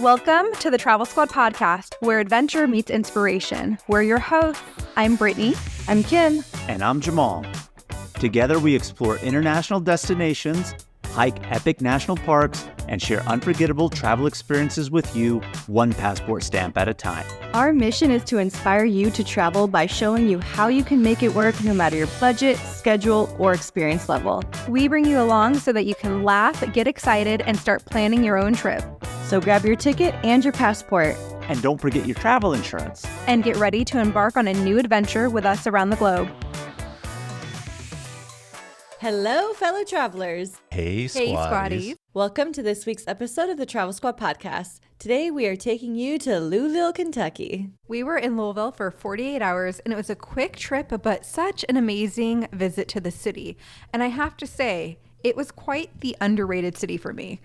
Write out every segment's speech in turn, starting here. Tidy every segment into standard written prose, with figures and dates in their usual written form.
Welcome to the Travel Squad podcast, where adventure meets inspiration. We're your hosts. I'm Brittany. I'm Kim. And I'm Jamal. Together we explore international destinations, hike epic national parks, and share unforgettable travel experiences with you, one passport stamp at a time. Our mission is to inspire you to travel by showing you how you can make it work no matter your budget, schedule, or experience level. We bring you along so that you can laugh, get excited, and start planning your own trip. So grab your ticket and your passport. And don't forget your travel insurance. And get ready to embark on a new adventure with us around the globe. Hello, fellow travelers. Hey, Squaddies. Welcome to this week's episode of the Travel Squad podcast. Today, we are taking you to Louisville, Kentucky. We were in Louisville for 48 hours, and it was a quick trip, but such an amazing visit to the city. And I have to say, it was quite the underrated city for me.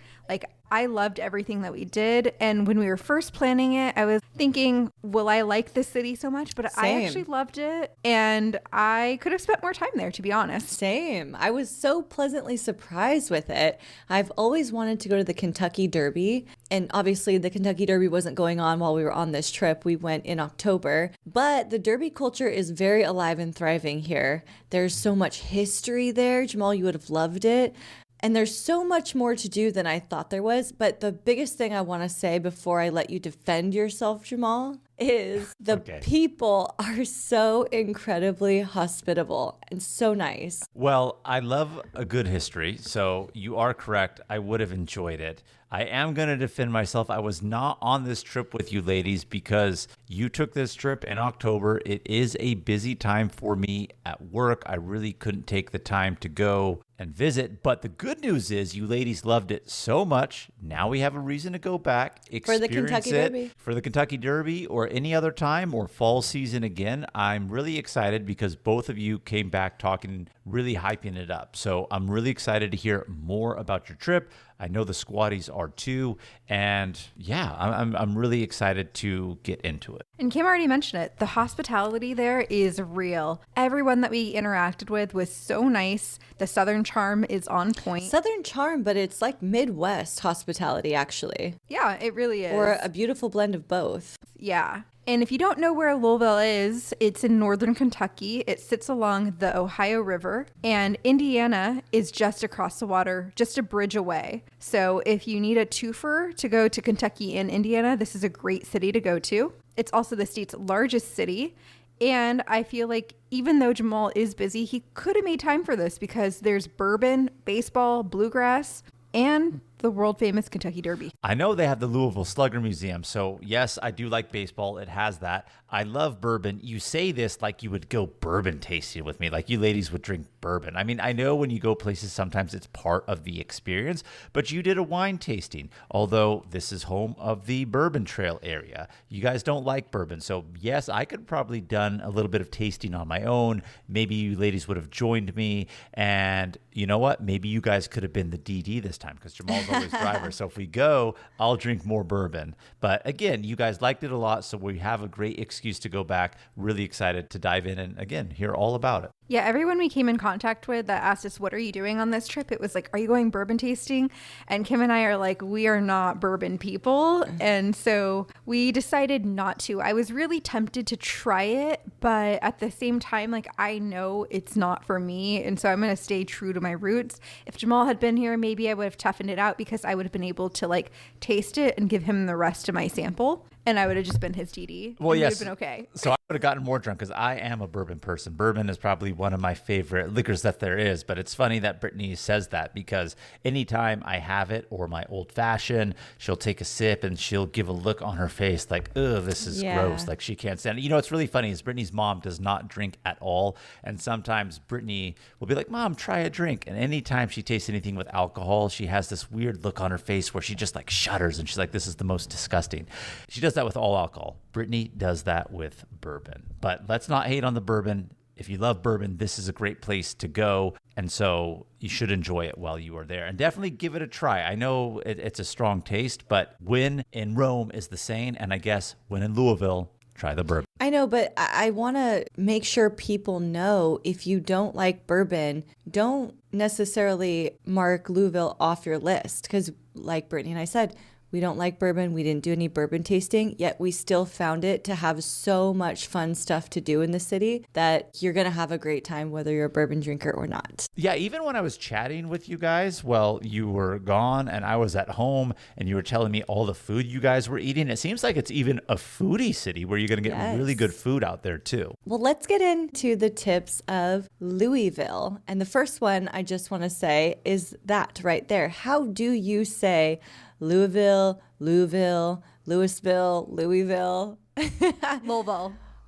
I loved everything that we did. And when we were first planning it, I was thinking, will I like this city so much? But Same. I actually loved it. And I could have spent more time there, to be honest. Same. I was so pleasantly surprised with it. I've always wanted to go to the Kentucky Derby. And obviously the Kentucky Derby wasn't going on while we were on this trip. We went in October. But the Derby culture is very alive and thriving here. There's so much history there. Jamal, you would have loved it. And there's so much more to do than I thought there was. But the biggest thing I want to say before I let you defend yourself, Jamal, is the people are so incredibly hospitable and so nice. Well, I love a good history, so you are correct. I would have enjoyed it. I am going to defend myself. I was not on this trip with you ladies because you took this trip in October. It is a busy time for me at work. I really couldn't take the time to go and visit. But the good news is you ladies loved it so much. Now we have a reason to go back, experience For the Kentucky Derby. For the Kentucky Derby or any other time or fall season again. I'm really excited because both of you came back talking, really hyping it up. So I'm really excited to hear more about your trip. I know the squaddies are too. And yeah, I'm really excited to get into it. And Kim already mentioned it. The hospitality there is real. Everyone that we interacted with was so nice. The Southern charm is on point. Southern charm, but it's like Midwest hospitality, actually. Yeah, it really is. Or a beautiful blend of both. Yeah. And if you don't know where Louisville is, it's in northern Kentucky. It sits along the Ohio River, and Indiana is just across the water, just a bridge away. So if you need a twofer to go to Kentucky and Indiana, this is a great city to go to. It's also the state's largest city. And I feel like even though Jamal is busy, he could have made time for this because there's bourbon, baseball, bluegrass, and the world famous Kentucky Derby. I know they have the Louisville Slugger Museum, so yes, I do like baseball. It has that. I love bourbon. You say this like you would go bourbon tasting with me, like you ladies would drink bourbon. I mean, I know when you go places, sometimes it's part of the experience, but you did a wine tasting, although this is home of the Bourbon Trail area. You guys don't like bourbon, so yes, I could probably done a little bit of tasting on my own. Maybe you ladies would have joined me, and you know what? Maybe you guys could have been the DD this time because Jamal's always driver. So if we go, I'll drink more bourbon. But again, you guys liked it a lot, so we have a great excuse to go back. Really excited to dive in and again, hear all about it. Yeah, everyone we came in contact with that asked us, what are you doing on this trip? It was like, are you going bourbon tasting? And Kim and I are like, we are not bourbon people. And so we decided not to. I was really tempted to try it, but at the same time, I know it's not for me. And so I'm going to stay true to my roots. If Jamal had been here, maybe I would have toughened it out because I would have been able to taste it and give him the rest of my sample. And I would have just been his TD. Well, yes. It would have been okay. So I would have gotten more drunk because I am a bourbon person. Bourbon is probably one of my favorite liquors that there is. But it's funny that Brittany says that because anytime I have it or my old fashioned, she'll take a sip and she'll give a look on her face like, ugh, this is gross. Like she can't stand it. You know, what's really funny is Brittany's mom does not drink at all. And sometimes Brittany will be like, Mom, try a drink. And anytime she tastes anything with alcohol, she has this weird look on her face where she just shudders and she's like, this is the most disgusting. She does that with all alcohol. Brittany does that with bourbon. But let's not hate on the bourbon. If you love bourbon, this is a great place to go. And so you should enjoy it while you are there. And definitely give it a try. I know it's a strong taste, but when in Rome is the saying. And I guess when in Louisville, try the bourbon. I know, but I want to make sure people know if you don't like bourbon, don't necessarily mark Louisville off your list. Because like Brittany and I said, We don't like bourbon. We didn't do any bourbon tasting, yet we still found it to have so much fun stuff to do in the city that you're going to have a great time whether you're a bourbon drinker or not. Yeah, even when I was chatting with you guys, well, you were gone and I was at home and you were telling me all the food you guys were eating. It seems like it's even a foodie city where you're going to get really good food out there too. Well, let's get into the tips of Louisville. And the first one I just want to say is that right there. How do you say Louisville, Louisville, Louisville, Louisville?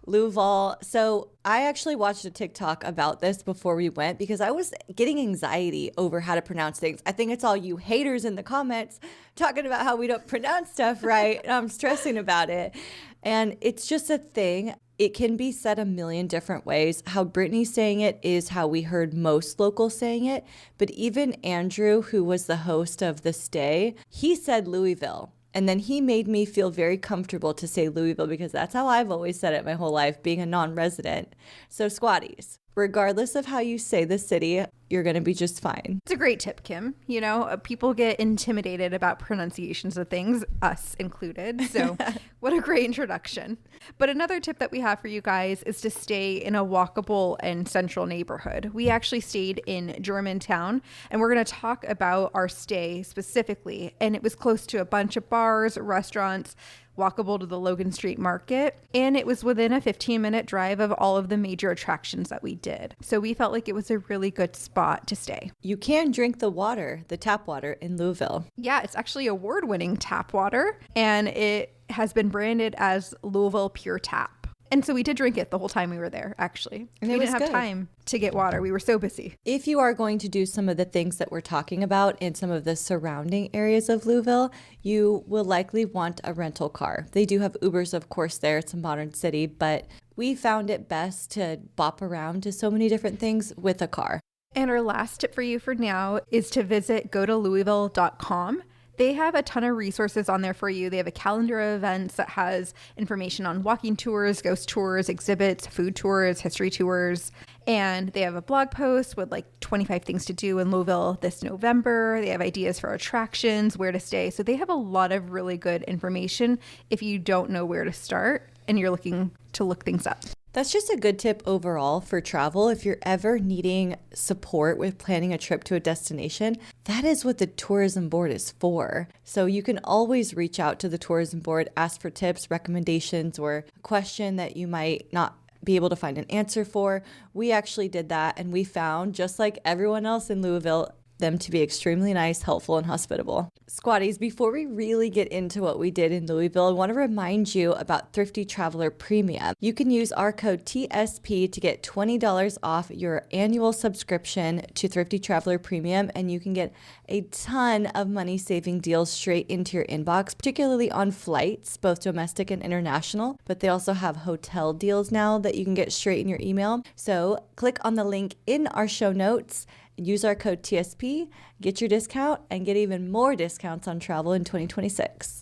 Louisville. So I actually watched a TikTok about this before we went because I was getting anxiety over how to pronounce things. I think it's all you haters in the comments talking about how we don't pronounce stuff right. And I'm stressing about it. And it's just a thing. It can be said a million different ways. How Brittany's saying it is how we heard most locals saying it. But even Andrew, who was the host of the stay, he said Louisville. And then he made me feel very comfortable to say Louisville because that's how I've always said it my whole life, being a non-resident. So squatties, regardless of how you say the city, you're going to be just fine. It's a great tip, Kim. You know, people get intimidated about pronunciations of things, us included. So what a great introduction. But another tip that we have for you guys is to stay in a walkable and central neighborhood. We actually stayed in Germantown, and we're going to talk about our stay specifically. And it was close to a bunch of bars, restaurants, walkable to the Logan Street Market, and it was within a 15-minute drive of all of the major attractions that we did. So we felt like it was a really good spot to stay. You can drink the water, the tap water in Louisville. Yeah, it's actually award-winning tap water, and it has been branded as Louisville Pure Tap. And so we did drink it the whole time we were there, actually. And we it didn't was have good. time to get water. We were so busy. If you are going to do some of the things that we're talking about in some of the surrounding areas of Louisville, you will likely want a rental car. They do have Ubers, of course, there. It's a modern city, but we found it best to bop around to so many different things with a car. And our last tip for you for now is to visit gotolouisville.com. They have a ton of resources on there for you. They have a calendar of events that has information on walking tours, ghost tours, exhibits, food tours, history tours. And they have a blog post with like 25 things to do in Louisville this November. They have ideas for attractions, where to stay. So they have a lot of really good information if you don't know where to start and you're looking to look things up. That's just a good tip overall for travel. If you're ever needing support with planning a trip to a destination, that is what the tourism board is for. So you can always reach out to the tourism board, ask for tips, recommendations, or a question that you might not be able to find an answer for. We actually did that, and we found, just like everyone else in Louisville, them to be extremely nice, helpful, and hospitable. Squatties, before we really get into what we did in Louisville, I want to remind you about Thrifty Traveler Premium. You can use our code TSP to get $20 off your annual subscription to Thrifty Traveler Premium, and you can get a ton of money-saving deals straight into your inbox, particularly on flights, both domestic and international, but they also have hotel deals now that you can get straight in your email. So click on the link in our show notes, use our code TSP, get your discount, and get even more discounts on travel in 2026.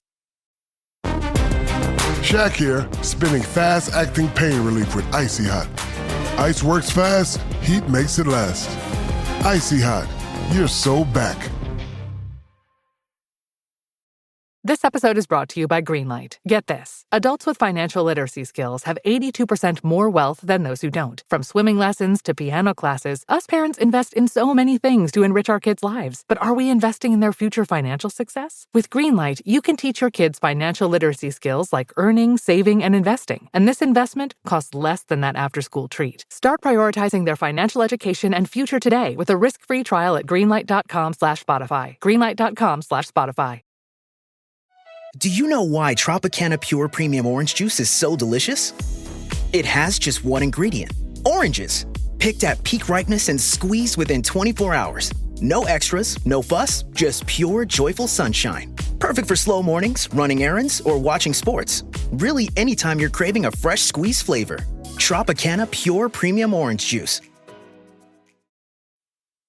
Shaq here, spinning fast-acting pain relief with Icy Hot. Ice works fast, heat makes it last. Icy Hot, you're so back. This episode is brought to you by Greenlight. Get this. Adults with financial literacy skills have 82% more wealth than those who don't. From swimming lessons to piano classes, us parents invest in so many things to enrich our kids' lives. But are we investing in their future financial success? With Greenlight, you can teach your kids financial literacy skills like earning, saving, and investing. And this investment costs less than that after-school treat. Start prioritizing their financial education and future today with a risk-free trial at greenlight.com/Spotify. Greenlight.com/Spotify. Do you know why Tropicana Pure Premium Orange Juice is so delicious? It has just one ingredient, oranges, picked at peak ripeness and squeezed within 24 hours. No extras, no fuss, just pure, joyful sunshine. Perfect for slow mornings, running errands, or watching sports. Really anytime you're craving a fresh squeezed flavor. Tropicana Pure Premium Orange Juice.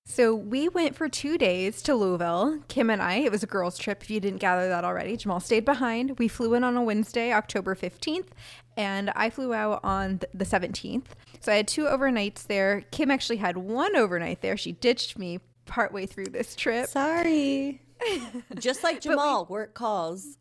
So we went for 2 days to Louisville, Kim and I. It was a girls' trip, if you didn't gather that already. Jamal stayed behind. We flew in on a Wednesday, October 15th, and I flew out on the 17th. So I had 2 overnights there. Kim actually had 1 overnight there. She ditched me partway through this trip. Sorry. Just like Jamal, work calls.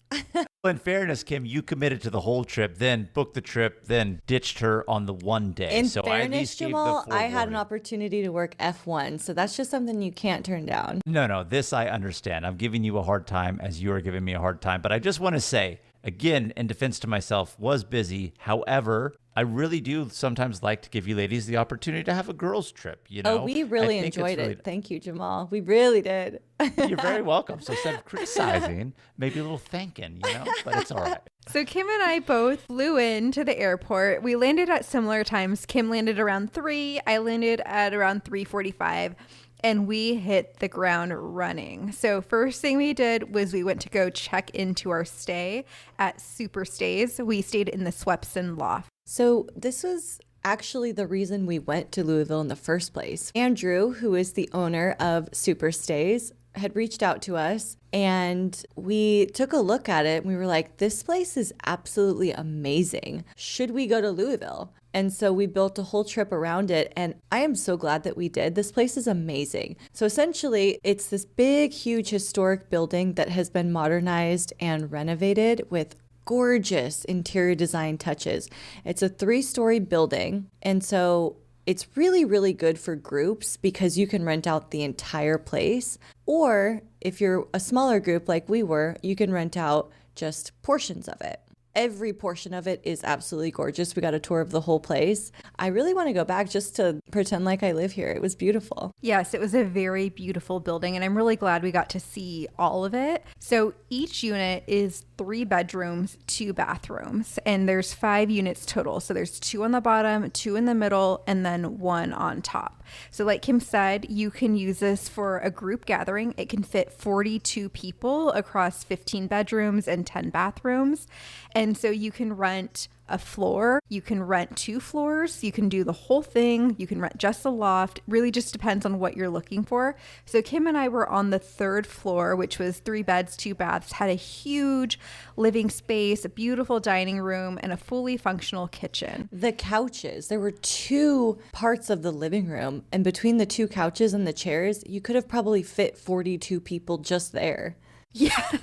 In fairness, Kim, you committed to the whole trip, then booked the trip, then ditched her on the one day. In so I at fairness, least gave Jamal, the I had an forewarning. opportunity to work F1, so that's just something you can't turn down. No, this I understand. I'm giving you a hard time as you are giving me a hard time. But I just want to say, again, in defense to myself, was busy. However, I really do sometimes like to give you ladies the opportunity to have a girls' trip. You know, Oh, we really I think it's enjoyed really- it. Thank you, Jamal. We really did. You're very welcome. So instead of criticizing, maybe a little thanking, you know, but it's all right. So Kim and I both flew in to the airport. We landed at similar times. Kim landed around 3. I landed at around 3:45. And we hit the ground running. So first thing we did was we went to go check into our stay at SuperStays. We stayed in the Swepson Loft. So this was actually the reason we went to Louisville in the first place. Andrew, who is the owner of SuperStays, had reached out to us and we took a look at it and we were like, this place is absolutely amazing. Should we go to Louisville? And so we built a whole trip around it. And I am so glad that we did. This place is amazing. So essentially, it's this big, huge historic building that has been modernized and renovated with gorgeous interior design touches. It's a 3-story building. And so it's really, really good for groups because you can rent out the entire place. Or if you're a smaller group like we were, you can rent out just portions of it. Every portion of it is absolutely gorgeous. We got a tour of the whole place. I really want to go back just to pretend like I live here. It was beautiful. Yes, it was a very beautiful building, and I'm really glad we got to see all of it. So each unit is 3 bedrooms, 2 bathrooms, and there's 5 units total. So there's 2 on the bottom, 2 in the middle, and then 1 on top. So like Kim said, you can use this for a group gathering. It can fit 42 people across 15 bedrooms and 10 bathrooms. And so you can rent a floor, you can rent 2 floors, you can do the whole thing, you can rent just a loft. Really just depends on what you're looking for. So Kim and I were on the 3rd floor, which was 3 beds, 2 baths, had a huge living space, a beautiful dining room, and a fully functional kitchen. The couches, there were 2 parts of the living room, and between the 2 couches and the chairs, you could have probably fit 42 people just there. Yeah.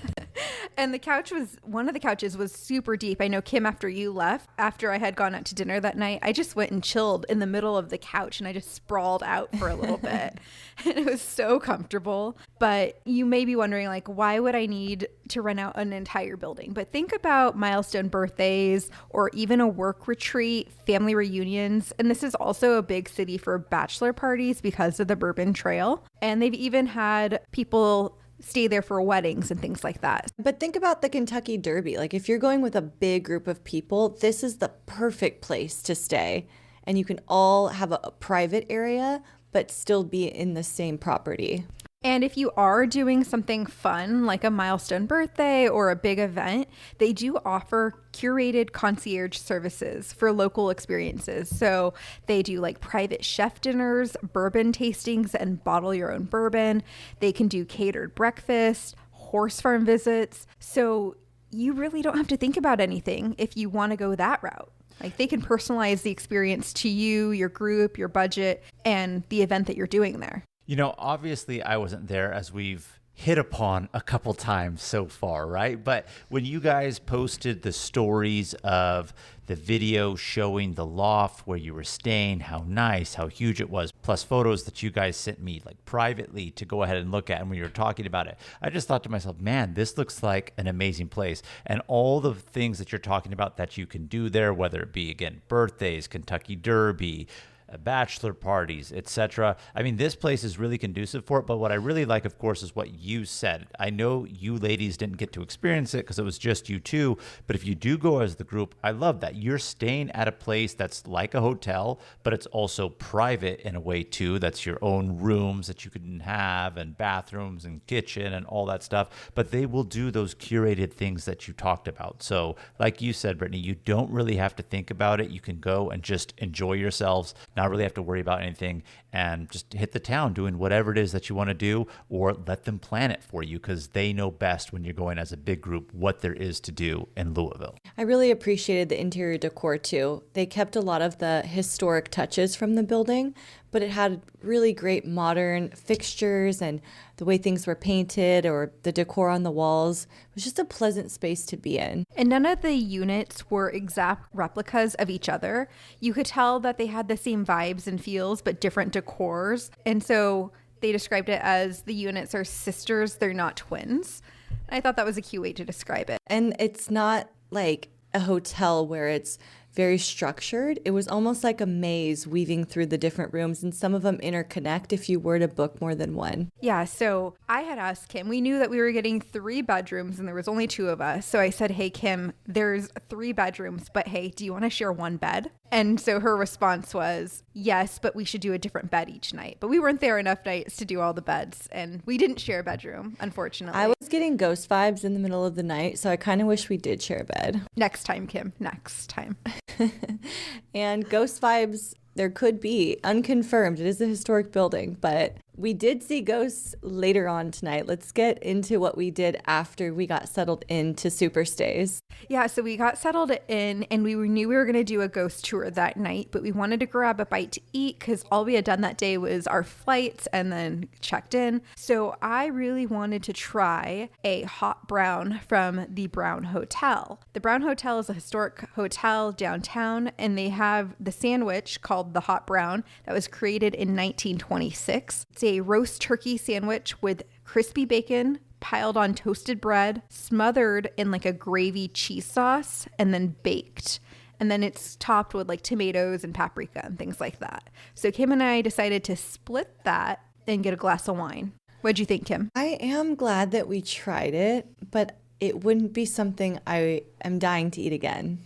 And one of the couches was super deep. I know, Kim, after you left, after I had gone out to dinner that night, I just went and chilled in the middle of the couch and I just sprawled out for a little bit. And it was so comfortable. But you may be wondering, like, why would I need to rent out an entire building? But think about milestone birthdays or even a work retreat, family reunions. And this is also a big city for bachelor parties because of the Bourbon Trail. And they've even had people stay there for weddings and things like that. But think about the Kentucky Derby. Like if you're going with a big group of people, this is the perfect place to stay. And you can all have a private area, but still be in the same property. And if you are doing something fun, like a milestone birthday or a big event, they do offer curated concierge services for local experiences. So they do like private chef dinners, bourbon tastings, and bottle your own bourbon. They can do catered breakfast, horse farm visits. So you really don't have to think about anything if you want to go that route. Like they can personalize the experience to you, your group, your budget, and the event that you're doing there. You know, obviously I wasn't there, as we've hit upon a couple times so far, right? But when you guys posted the stories of the video showing the loft where you were staying, how nice, how huge it was, plus photos that you guys sent me like privately to go ahead and look at, and when you were talking about it, I just thought to myself, man, this looks like an amazing place. And all the things that you're talking about that you can do there, whether it be, again, birthdays, Kentucky Derby, bachelor parties, etc. I mean, this place is really conducive for it. But what I really like, of course, is what you said. I know you ladies didn't get to experience it because it was just you two. But if you do go as the group, I love that you're staying at a place that's like a hotel, but it's also private in a way too. That's your own rooms that you can have, and bathrooms and kitchen and all that stuff. But they will do those curated things that you talked about. So like you said, Brittany, you don't really have to think about it. You can go and just enjoy yourselves, not really have to worry about anything, and just hit the town doing whatever it is that you want to do, or let them plan it for you because they know best when you're going as a big group what there is to do in Louisville. I really appreciated the interior decor too. They kept a lot of the historic touches from the building, but it had really great modern fixtures and the way things were painted or the decor on the walls. It was just a pleasant space to be in. And none of the units were exact replicas of each other. You could tell that they had the same vibes and feels, but different decors. And so they described it as the units are sisters, they're not twins. I thought that was a cute way to describe it. And it's not like a hotel where it's very structured. It was almost like a maze weaving through the different rooms, and some of them interconnect if you were to book more than one. Yeah, so I had asked Kim, we knew that we were getting 3 bedrooms and there was only 2 of us. So I said, hey, Kim, there's 3 bedrooms, but hey, do you want to share one bed? And so her response was, yes, but we should do a different bed each night. But we weren't there enough nights to do all the beds, and we didn't share a bedroom, unfortunately. I was getting ghost vibes in the middle of the night, so I kind of wish we did share a bed. Next time, Kim, next time. And ghost vibes, there could be, unconfirmed. It is a historic building, but we did see ghosts later on tonight. Let's get into what we did after we got settled into SuperStays. Yeah, so we got settled in and we knew we were going to do a ghost tour that night, but we wanted to grab a bite to eat because all we had done that day was our flights and then checked in. So I really wanted to try a hot brown from the Brown Hotel. The Brown Hotel is a historic hotel downtown, and they have the sandwich called the hot brown that was created in 1926. It's a roast turkey sandwich with crispy bacon piled on toasted bread, smothered in like a gravy cheese sauce, and then baked. And then it's topped with like tomatoes and paprika and things like that. So Kim and I decided to split that and get a glass of wine. What'd you think, Kim? I am glad that we tried it, but it wouldn't be something I am dying to eat again.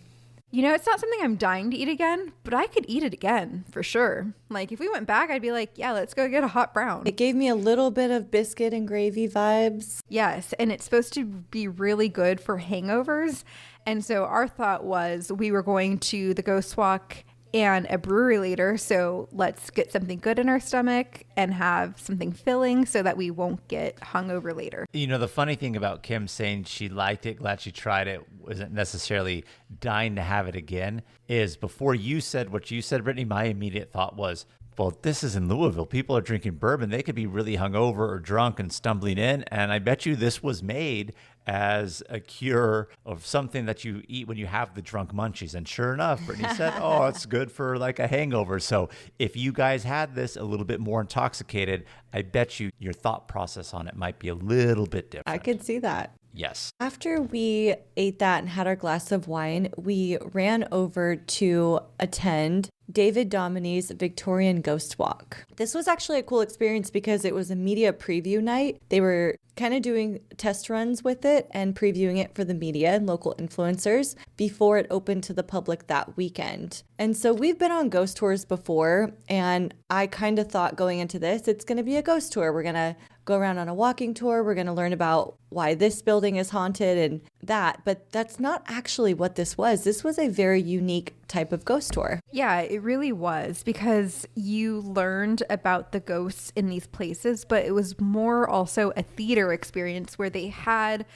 You know, it's not something I'm dying to eat again, but I could eat it again for sure. Like if we went back, I'd be like, yeah, let's go get a hot brown. It gave me a little bit of biscuit and gravy vibes. Yes, and it's supposed to be really good for hangovers. And so our thought was we were going to the Ghost Walk and a brewery later, so let's get something good in our stomach and have something filling so that we won't get hungover later. You know, the funny thing about Kim saying she liked it, glad she tried it, wasn't necessarily dying to have it again, is before you said what you said, Brittany, my immediate thought was, well, this is in Louisville. People are drinking bourbon. They could be really hungover or drunk and stumbling in. And I bet you this was made as a cure of something that you eat when you have the drunk munchies. And sure enough, Brittany said, oh, it's good for like a hangover. So if you guys had this a little bit more intoxicated, I bet you your thought process on it might be a little bit different. I could see that. Yes. After we ate that and had our glass of wine, we ran over to attend David Dominy's Victorian Ghost Walk. This was actually a cool experience because it was a media preview night. They were kind of doing test runs with it and previewing it for the media and local influencers before it opened to the public that weekend. And so we've been on ghost tours before, and I kind of thought going into this, it's going to be a ghost tour. We're going to go around on a walking tour. We're going to learn about why this building is haunted and that, but that's not actually what this was. This was a very unique type of ghost tour. Yeah, it really was, because you learned about the ghosts in these places, but it was more also a theater experience where they had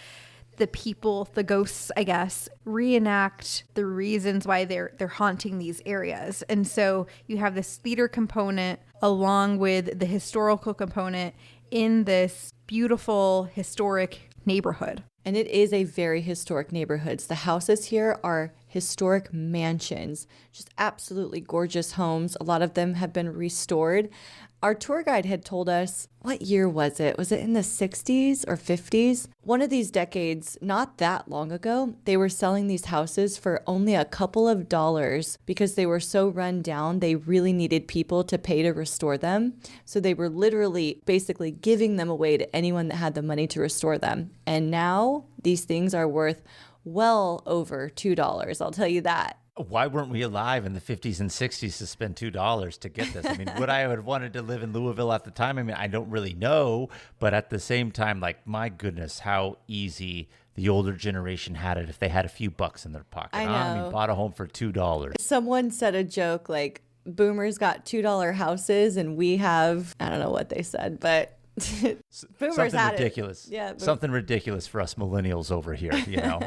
the people, the ghosts, I guess, reenact the reasons why they're haunting these areas. And so you have this theater component along with the historical component in this beautiful historic neighborhood. And it is a very historic neighborhood. The houses here are historic mansions, just absolutely gorgeous homes. A lot of them have been restored. Our tour guide had told us, what year was it? Was it in the 60s or 50s? One of these decades, not that long ago, they were selling these houses for only a couple of dollars because they were so run down. They really needed people to pay to restore them. So they were literally basically giving them away to anyone that had the money to restore them. And now these things are worth well over $2. I'll tell you that. Why weren't we alive in the 50s and 60s to spend $2 to get this? I mean, would I have wanted to live in Louisville at the time? I mean, I don't really know. But at the same time, like, my goodness, how easy the older generation had it if they had a few bucks in their pocket. I know. I mean, bought a home for $2. Someone said a joke like, boomers got $2 houses and we have, I don't know what they said, but boomers something had ridiculous. Yeah, something ridiculous for us millennials over here, you know.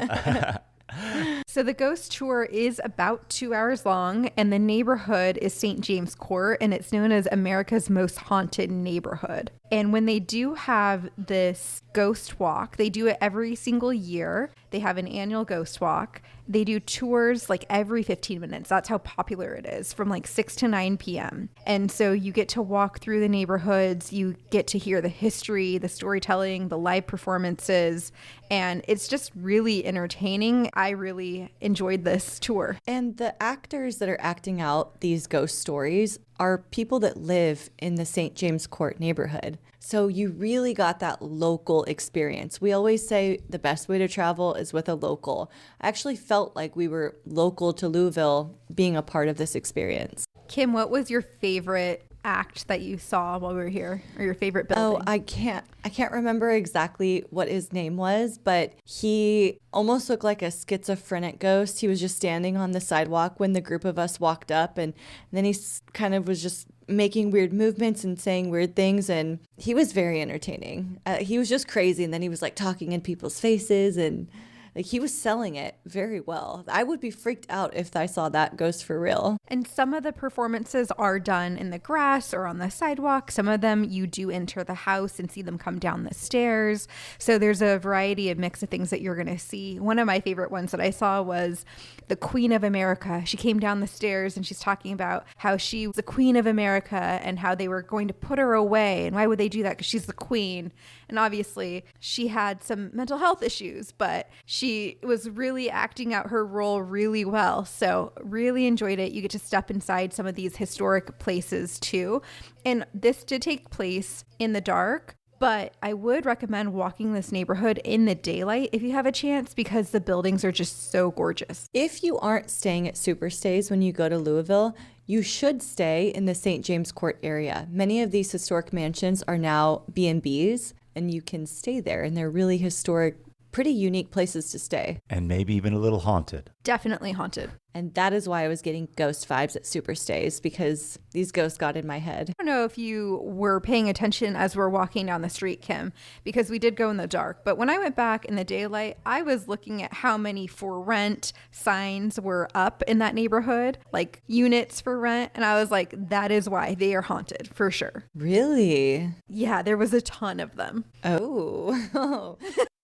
So the ghost tour is about 2 hours long, and the neighborhood is St. James Court, and it's known as America's most haunted neighborhood. And when they do have this ghost walk, they do it every single year. They have an annual ghost walk. They do tours like every 15 minutes. That's how popular it is, from like 6 to 9 p.m. And so you get to walk through the neighborhoods. You get to hear the history, the storytelling, the live performances, and it's just really entertaining. I really enjoyed this tour. And the actors that are acting out these ghost stories are people that live in the St. James Court neighborhood. So you really got that local experience. We always say the best way to travel is with a local. I actually felt like we were local to Louisville being a part of this experience. Kim, what was your favorite act that you saw while we were here, or your favorite building? Oh, I can't remember exactly what his name was, but he almost looked like a schizophrenic ghost. He was just standing on the sidewalk when the group of us walked up, and then he kind of was just making weird movements and saying weird things, and he was very entertaining. He was just crazy, and then he was like talking in people's faces, and like he was selling it very well. I would be freaked out if I saw that ghost for real. And some of the performances are done in the grass or on the sidewalk. Some of them you do enter the house and see them come down the stairs. So there's a variety of mix of things that you're going to see. One of my favorite ones that I saw was the Queen of America. She came down the stairs and she's talking about how she was the Queen of America and how they were going to put her away. And why would they do that? Because she's the queen. And obviously she had some mental health issues, but she was really acting out her role really well. So really enjoyed it. You get to step inside some of these historic places too. And this did take place in the dark, but I would recommend walking this neighborhood in the daylight if you have a chance, because the buildings are just so gorgeous. If you aren't staying at SuperStays when you go to Louisville, you should stay in the St. James Court area. Many of these historic mansions are now B&Bs, and you can stay there, and they're really historic, pretty unique places to stay. And maybe even a little haunted. Definitely haunted. And that is why I was getting ghost vibes at SuperStays, because these ghosts got in my head. I don't know if you were paying attention as we're walking down the street, Kim, because we did go in the dark. But when I went back in the daylight, I was looking at how many for rent signs were up in that neighborhood, like units for rent. And I was like, that is why they are haunted for sure. Really? Yeah, there was a ton of them. Oh.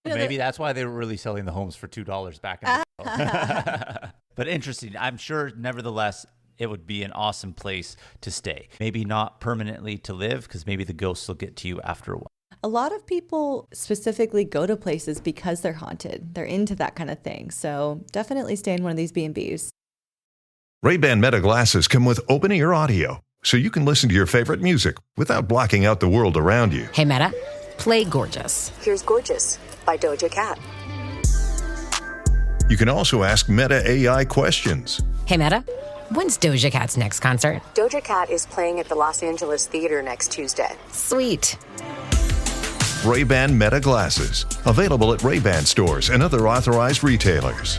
Maybe that's why they were really selling the homes for $2 back in the day. But interesting. I'm sure, nevertheless, it would be an awesome place to stay. Maybe not permanently to live, because maybe the ghosts will get to you after a while. A lot of people specifically go to places because they're haunted. They're into that kind of thing. So definitely stay in one of these B&Bs. Ray-Ban Meta glasses come with open-ear audio, so you can listen to your favorite music without blocking out the world around you. Hey, Meta, play Gorgeous. Here's Gorgeous by Doja Cat. You can also ask Meta AI questions. Hey, Meta, when's Doja Cat's next concert? Doja Cat is playing at the Los Angeles Theater next Tuesday. Sweet. Ray-Ban Meta glasses, available at Ray-Ban stores and other authorized retailers.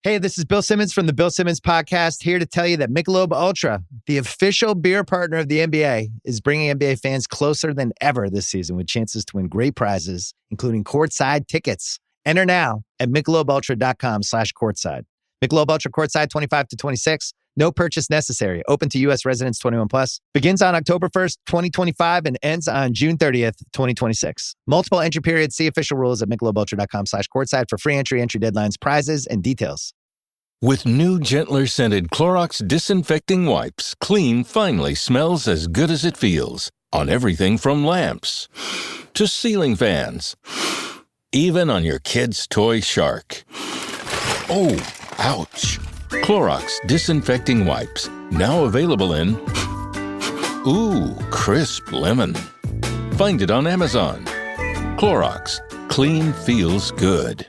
Hey, this is Bill Simmons from the Bill Simmons Podcast, here to tell you that Michelob Ultra, the official beer partner of the NBA, is bringing NBA fans closer than ever this season with chances to win great prizes, including courtside tickets. Enter now at michelobultra.com/courtside. Michelob Ultra courtside 25 to 26. No purchase necessary. Open to U.S. residents 21 plus. Begins on October 1st, 2025 and ends on June 30th, 2026. Multiple entry periods. See official rules at michelobultra.com/courtside for free entry deadlines, prizes, and details. With new, gentler scented Clorox disinfecting wipes, clean finally smells as good as it feels. On everything from lamps to ceiling fans. Even on your kid's toy shark. Oh, ouch. Clorox disinfecting wipes, now available in crisp lemon. Find it on Amazon. Clorox, clean feels good.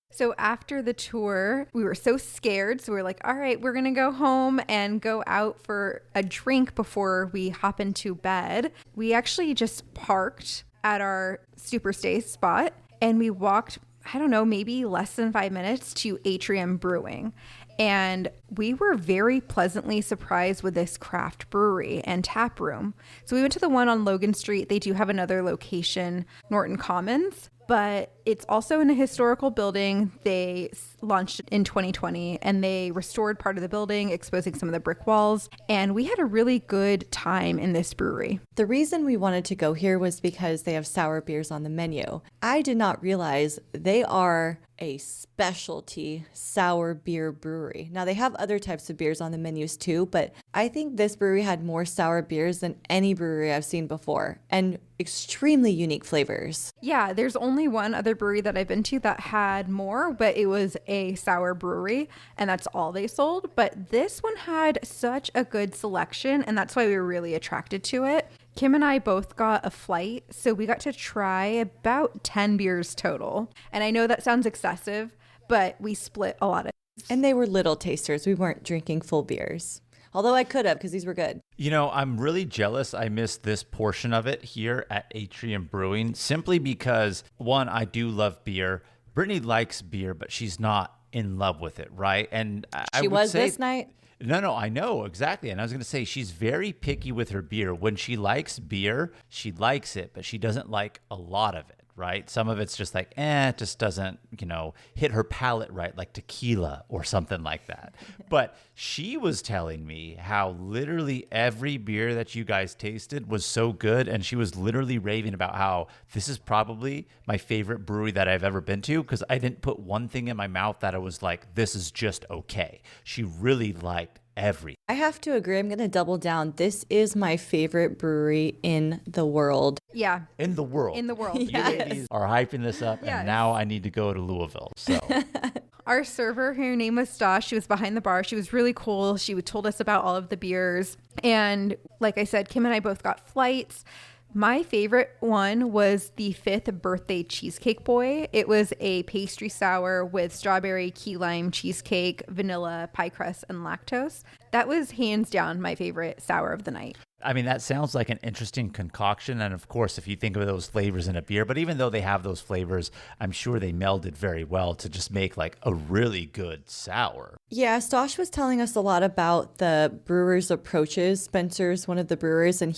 So after the tour, we were so scared. So we were like, all right, we're going to go home and go out for a drink before we hop into bed. We actually just parked at our SuperStays spot and we walked, I don't know, maybe less than 5 minutes to Atrium Brewing. And we were very pleasantly surprised with this craft brewery and tap room. So we went to the one on Logan Street. They do have another location, Norton Commons, but it's also in a historical building. They launched it in 2020 and they restored part of the building, exposing some of the brick walls. And we had a really good time in this brewery. The reason we wanted to go here was because they have sour beers on the menu. I did not realize they are a specialty sour beer brewery. Now they have other types of beers on the menus too, but I think this brewery had more sour beers than any brewery I've seen before, and extremely unique flavors. Yeah, there's only one other brewery that I've been to that had more, but it was a sour brewery and that's all they sold. But this one had such a good selection and that's why we were really attracted to it. Kim and I both got a flight, so we got to try about 10 beers total. And I know that sounds excessive, but we split a lot of. And they were little tasters. We weren't drinking full beers. Although I could have, because these were good. You know, I'm really jealous I missed this portion of it here at Atrium Brewing, simply because, one, I do love beer. Brittany likes beer, but she's not in love with it, right? And she was this night. No, I know, exactly. And I was going to say, she's very picky with her beer. When she likes beer, she likes it, but she doesn't like a lot of it, right? Some of it's just like, it just doesn't, hit her palate right, like tequila or something like that. But she was telling me how literally every beer that you guys tasted was so good. And she was literally raving about how this is probably my favorite brewery that I've ever been to, because I didn't put one thing in my mouth that I was like, this is just okay. She really liked everything. I have to agree. I'm going to double down. This is my favorite brewery in the world. Yeah. In the world. In the world. You ladies are hyping this up, and now I need to go to Louisville. So our server, her name was Stosh, she was behind the bar. She was really cool. She told us about all of the beers. And like I said, Kim and I both got flights. My favorite one was the 5th birthday cheesecake boy. It was a pastry sour with strawberry, key lime cheesecake, vanilla, pie crust, and lactose. That was hands down my favorite sour of the night. I mean, that sounds like an interesting concoction. And of course, if you think of those flavors in a beer, but even though they have those flavors, I'm sure they melded very well to just make like a really good sour. Yeah, Stosh was telling us a lot about the brewer's approaches. Spencer's one of the brewers, and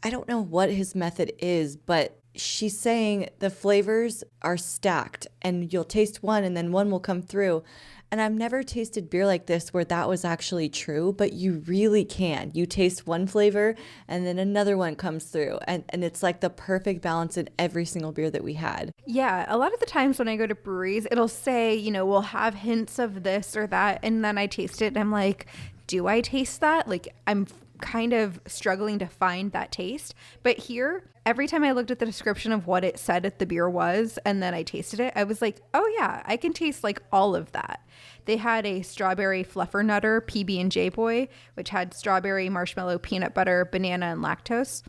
I don't know what his method is, but she's saying the flavors are stacked and you'll taste one and then one will come through. And I've never tasted beer like this where that was actually true, but you really can. You taste one flavor and then another one comes through. And it's like the perfect balance in every single beer that we had. Yeah, a lot of the times when I go to breweries, it'll say, we'll have hints of this or that. And then I taste it and I'm like, do I taste that? Like, I'm kind of struggling to find that taste. But here, every time I looked at the description of what it said that the beer was, and then I tasted it, I was like, oh yeah, I can taste like all of that. They had a strawberry fluffernutter PB&J boy, which had strawberry, marshmallow, peanut butter, banana, and lactose.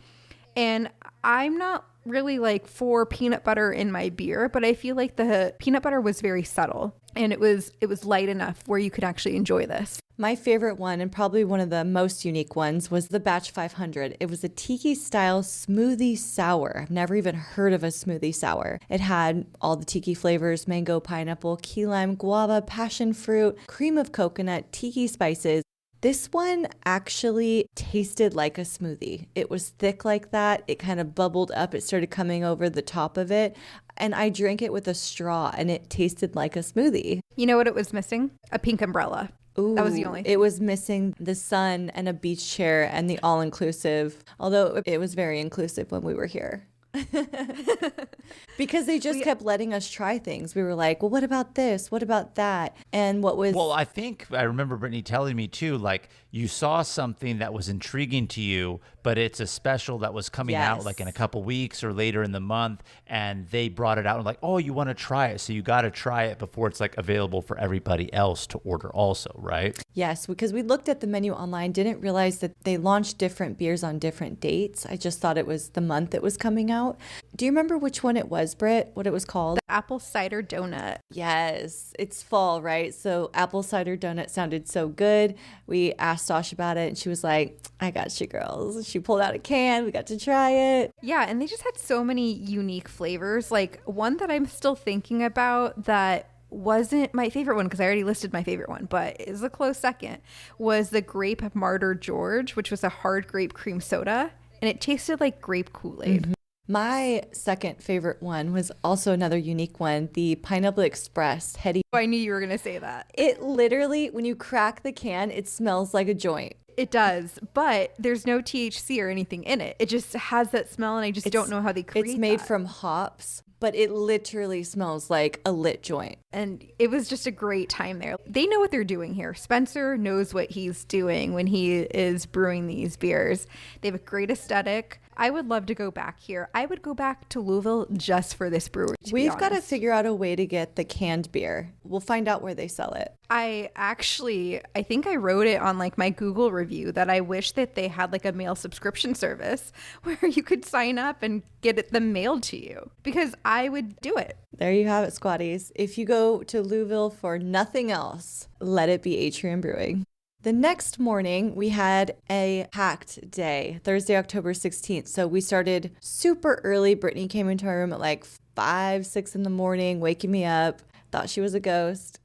And I'm not really like for peanut butter in my beer, but I feel like the peanut butter was very subtle and it was light enough where you could actually enjoy this. My favorite one, and probably one of the most unique ones, was the Batch 500. It was a tiki-style smoothie sour. I've never even heard of a smoothie sour. It had all the tiki flavors: mango, pineapple, key lime, guava, passion fruit, cream of coconut, tiki spices. This one actually tasted like a smoothie. It was thick like that. It kind of bubbled up. It started coming over the top of it. And I drank it with a straw, and it tasted like a smoothie. You know what it was missing? A pink umbrella. Ooh, that was the only thing. It was missing the sun and a beach chair and the all-inclusive, although it was very inclusive when we were here. Because they just kept letting us try things. We were like, well, what about this? What about that? And what was... Well, I think I remember Brittany telling me too, like you saw something that was intriguing to you, but it's a special that was coming out like in a couple weeks or later in the month, and they brought it out and like, oh, you want to try it. So you got to try it before it's like available for everybody else to order also, right? Yes, because we looked at the menu online, didn't realize that they launched different beers on different dates. I just thought it was the month it was coming out. Do you remember which one it was, Britt? What it was called? The apple cider donut. Yes, it's fall, right? So apple cider donut sounded so good. We asked Stosh about it and she was like, I got you girls. She pulled out a can. We got to try it. Yeah, and they just had so many unique flavors. Like one that I'm still thinking about that wasn't my favorite one because I already listed my favorite one, but is a close second, was the Grape Martyr George, which was a hard grape cream soda, and it tasted like grape Kool-Aid. Mm-hmm. My second favorite one was also another unique one, the Pineapple Express Heady. Oh, I knew you were going to say that. It literally, when you crack the can, it smells like a joint. It does, but there's no THC or anything in it. It just has that smell, and I just don't know how they create It's made that. from hops, but it literally smells like a lit joint. And it was just a great time there. They know what they're doing here. Spencer knows what he's doing when he is brewing these beers. They have a great aesthetic. I would love to go back here. I would go back to Louisville just for this brewery. We've got to figure out a way to get the canned beer. We'll find out where they sell it. I think I wrote it on like my Google review that I wish that they had like a mail subscription service where you could sign up and get them mailed to you, because I would do it. There you have it, squatties. If you go to Louisville for nothing else, let it be Atrium Brewing. The next morning, we had a packed day, Thursday, October 16th. So we started super early. Brittany came into our room at like 5, 6 in the morning, waking me up. Thought she was a ghost.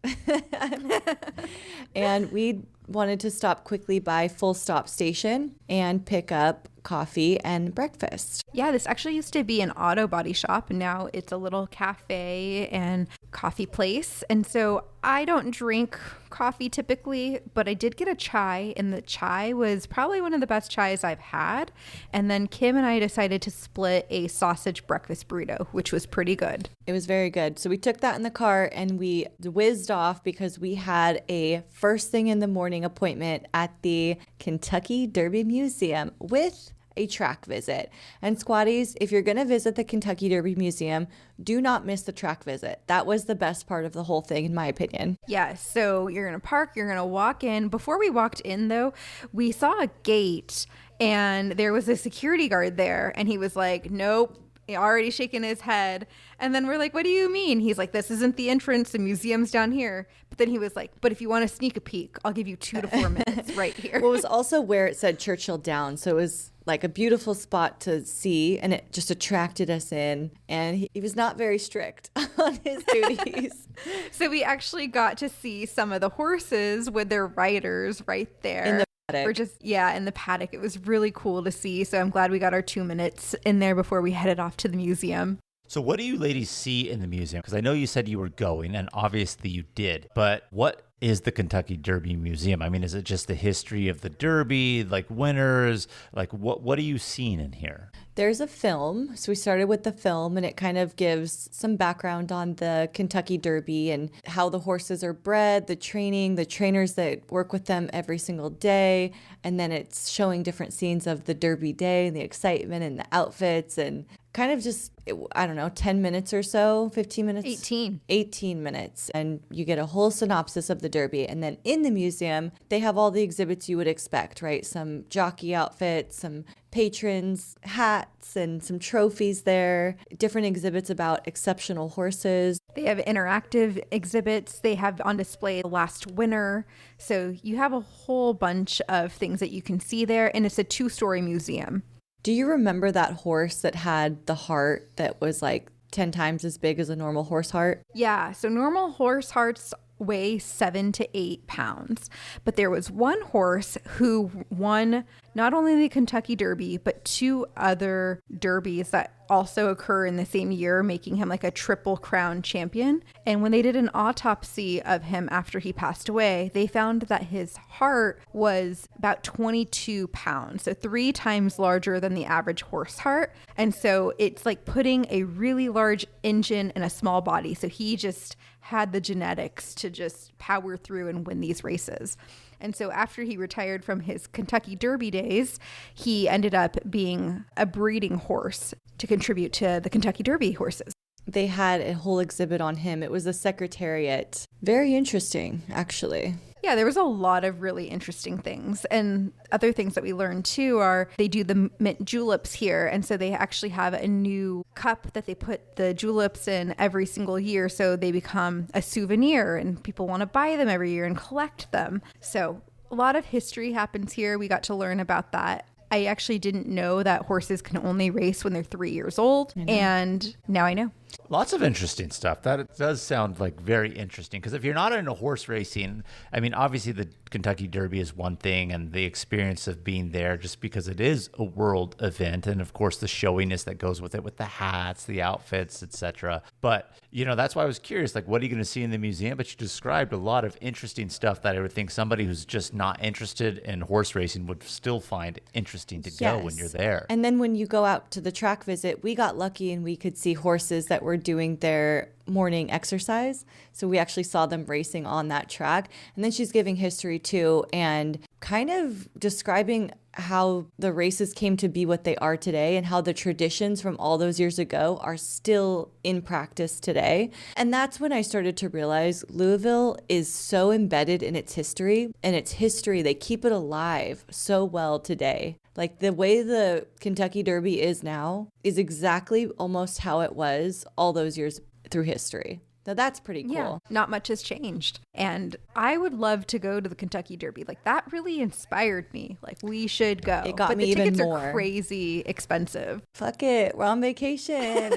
And we wanted to stop quickly by Full Stop Station and pick up coffee and breakfast. Yeah, this actually used to be an auto body shop, and now it's a little cafe and coffee place. And so I don't drink coffee typically, but I did get a chai, and the chai was probably one of the best chais I've had. And then Kim and I decided to split a sausage breakfast burrito, which was pretty good. It was very good. So we took that in the car and we whizzed off because we had a first thing in the morning appointment at the Kentucky Derby Museum with a track visit. And squatties, if you're going to visit the Kentucky Derby Museum, do not miss the track visit. That was the best part of the whole thing, in my opinion. Yeah, so you're going to park, you're going to walk in. Before we walked in, though, we saw a gate and there was a security guard there, and he was like, nope. Already shaking his head. And then we're like, what do you mean? He's like, this isn't the entrance. The museum's down here. But then he was like, but if you want to sneak a peek, I'll give you 2 to 4 minutes right here. Well, it was also where it said Churchill Downs. So it was like a beautiful spot to see, and it just attracted us in. And he was not very strict on his duties. So we actually got to see some of the horses with their riders right there. In the Or just, yeah, in the paddock. It was really cool to see. So I'm glad we got our 2 minutes in there before we headed off to the museum. So what do you ladies see in the museum? Because I know you said you were going, and obviously you did. But what is the Kentucky Derby Museum? I mean, is it just the history of the Derby, like winners? Like what are you seeing in here? There's a film. So we started with the film, and it kind of gives some background on the Kentucky Derby and how the horses are bred, the training, the trainers that work with them every single day. And then it's showing different scenes of the Derby day and the excitement and the outfits, and kind of just, I don't know, 10 minutes or so, 15 minutes? 18 minutes. And you get a whole synopsis of the Derby. And then in the museum, they have all the exhibits you would expect, right? Some jockey outfits, some patrons' hats, and some trophies there, different exhibits about exceptional horses. They have interactive exhibits. They have on display the last winner. So you have a whole bunch of things that you can see there. And it's a 2-story museum. Do you remember that horse that had the heart that was like 10 times as big as a normal horse heart? Yeah, so normal horse hearts weigh 7 to 8 pounds. But there was one horse who won not only the Kentucky Derby, but 2 other derbies that also occur in the same year, making him like a triple crown champion. And when they did an autopsy of him after he passed away, they found that his heart was about 22 pounds, so 3 times larger than the average horse heart. And so it's like putting a really large engine in a small body. So he just had the genetics to just power through and win these races. And so after he retired from his Kentucky Derby days, he ended up being a breeding horse to contribute to the Kentucky Derby horses. They had a whole exhibit on him. It was a secretariat. Very interesting, actually. Yeah, there was a lot of really interesting things. And other things that we learned too are they do the mint juleps here. And so they actually have a new cup that they put the juleps in every single year. So they become a souvenir and people want to buy them every year and collect them. So a lot of history happens here. We got to learn about that. I actually didn't know that horses can only race when they're 3 years old. And now I know. Lots of interesting stuff. That does sound like very interesting, because if you're not into horse racing, I mean, obviously the Kentucky Derby is one thing, and the experience of being there just because it is a world event, and of course the showiness that goes with it, with the hats, the outfits, etc. But, you know, that's why I was curious, like, what are you going to see in the museum? But you described a lot of interesting stuff that I would think somebody who's just not interested in horse racing would still find interesting to go when you're there. And then when you go out to the track visit, we got lucky and we could see horses that were doing their morning exercise. So we actually saw them racing on that track. And then she's giving history too, and kind of describing how the races came to be what they are today, and how the traditions from all those years ago are still in practice today. And that's when I started to realize Louisville is so embedded in its history, they keep it alive so well today. Like the way the Kentucky Derby is now is exactly almost how it was all those years through history. So that's pretty cool. Yeah, not much has changed. And I would love to go to the Kentucky Derby. Like, that really inspired me. Like, we should go. It got but me the even tickets more. are crazy expensive. Fuck it, we're on vacation.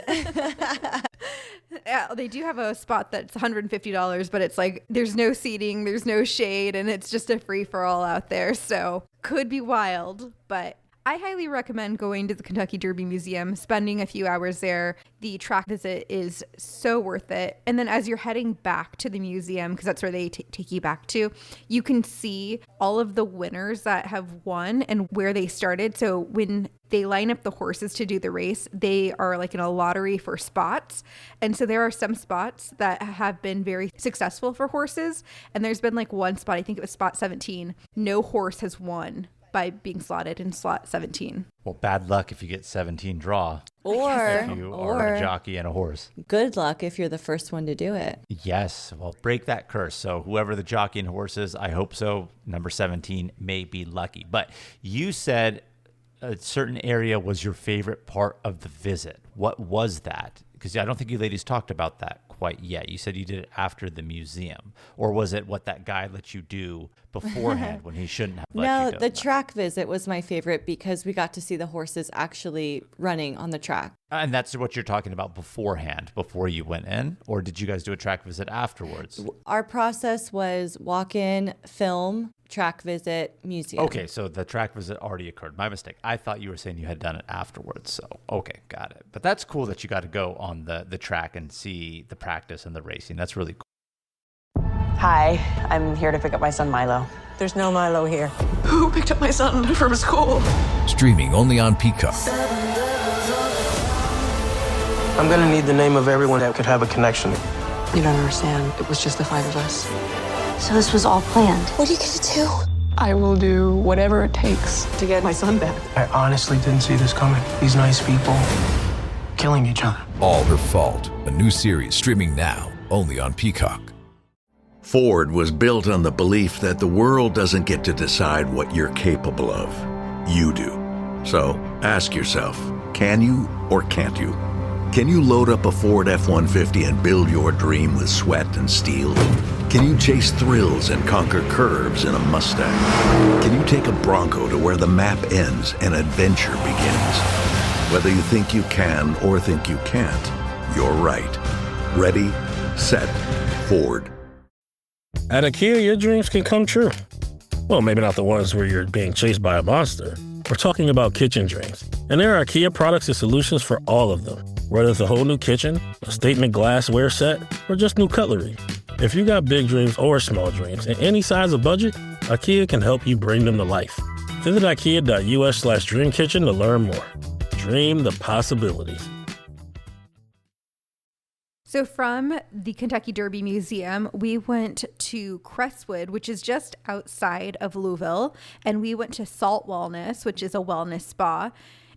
Yeah, they do have a spot that's $150, but it's like there's no seating, there's no shade, and it's just a free-for-all out there. So could be wild, but I highly recommend going to the Kentucky Derby Museum, spending a few hours there. The track visit is so worth it. And then as you're heading back to the museum, because that's where they take you back to, you can see all of the winners that have won and where they started. So when they line up the horses to do the race, they are like in a lottery for spots. And so there are some spots that have been very successful for horses. And there's been like one spot, I think it was spot 17. No horse has won by being slotted in slot 17. Well, bad luck if you get 17 draw. Or if you are a jockey and a horse. Good luck if you're the first one to do it. Yes. Well, break that curse. So whoever the jockey and horse is, I hope so. Number 17 may be lucky. But you said a certain area was your favorite part of the visit. What was that? Because I don't think you ladies talked about that quite yet. You said you did it after the museum. Or was it what that guy let you do beforehand when he shouldn't have let you do No, the it? track visit was my favorite because we got to see the horses actually running on the track. And that's what you're talking about beforehand, before you went in? Or did you guys do a track visit afterwards? Our process was walk in, film, track visit, museum. Okay, so the track visit already occurred. My mistake. I thought you were saying you had done it afterwards. So, okay, got it. But that's cool that you got to go on the track and see the practice and the racing. That's really cool. Hi, I'm here to pick up my son Milo. There's no Milo here. Who picked up my son from school? Streaming only on Peacock. I'm gonna need the name of everyone that could have a connection. You don't understand. It was just the 5 of us. So this was all planned. What are you gonna do? I will do whatever it takes to get my son back. I honestly didn't see this coming. These nice people killing each other. All Her Fault, a new series streaming now only on Peacock. Ford was built on the belief that the world doesn't get to decide what you're capable of. You do. So ask yourself, can you or can't you? Can you load up a Ford F-150 and build your dream with sweat and steel? Can you chase thrills and conquer curves in a Mustang? Can you take a Bronco to where the map ends and adventure begins? Whether you think you can or think you can't, you're right. Ready, set, Ford. At IKEA, your dreams can come true. Well, maybe not the ones where you're being chased by a monster. We're talking about kitchen dreams. And there are IKEA products and solutions for all of them. Whether it's a whole new kitchen, a statement glassware set, or just new cutlery. If you got big dreams or small dreams in any size or budget, IKEA can help you bring them to life. Visit IKEA.us/dreamkitchen to learn more. Dream the possibilities. So from the Kentucky Derby Museum, we went to Crestwood, which is just outside of Louisville, and we went to Salt Wellness, which is a wellness spa,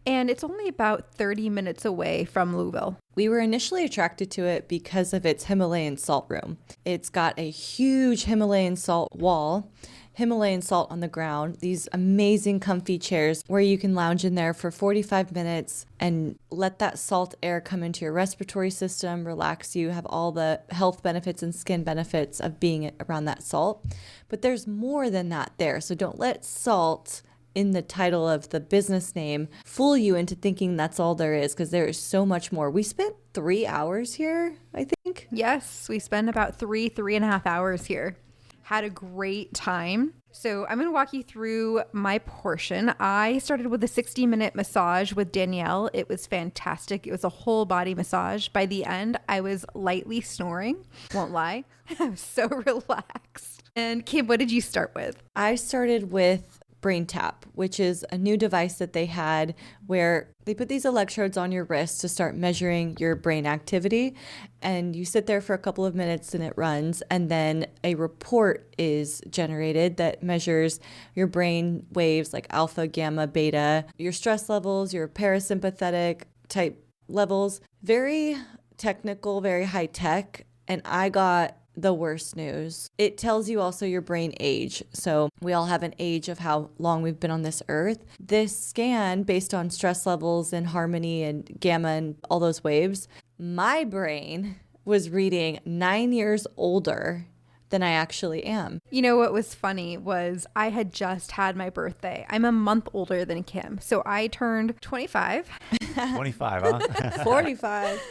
and it's only about 30 minutes away from Louisville. We were initially attracted to it because of its Himalayan salt room. It's got a huge Himalayan salt wall, Himalayan salt on the ground, these amazing comfy chairs where you can lounge in there for 45 minutes and let that salt air come into your respiratory system, relax you, have all the health benefits and skin benefits of being around that salt. But there's more than that there. So don't let salt in the title of the business name fool you into thinking that's all there is, because there is so much more. We spent 3 hours here, I think. Yes, we spent about 3.5 hours here. Had a great time. So I'm going to walk you through my portion. I started with a 60-minute massage with Danielle. It was fantastic. It was a whole body massage. By the end, I was lightly snoring. Won't lie. I was so relaxed. And Kim, what did you start with? I started with Brain Tap, which is a new device that they had where they put these electrodes on your wrist to start measuring your brain activity. And you sit there for a couple of minutes and it runs. And then a report is generated that measures your brain waves like alpha, gamma, beta, your stress levels, your parasympathetic type levels. Very technical, very high tech. And I got the worst news. It tells you also your brain age. So we all have an age of how long we've been on this earth. This scan, based on stress levels and harmony and gamma and all those waves, my brain was reading 9 years older than I actually am. You know what was funny was I had just had my birthday. I'm a month older than Kim. So I turned 25. 25, huh? 45.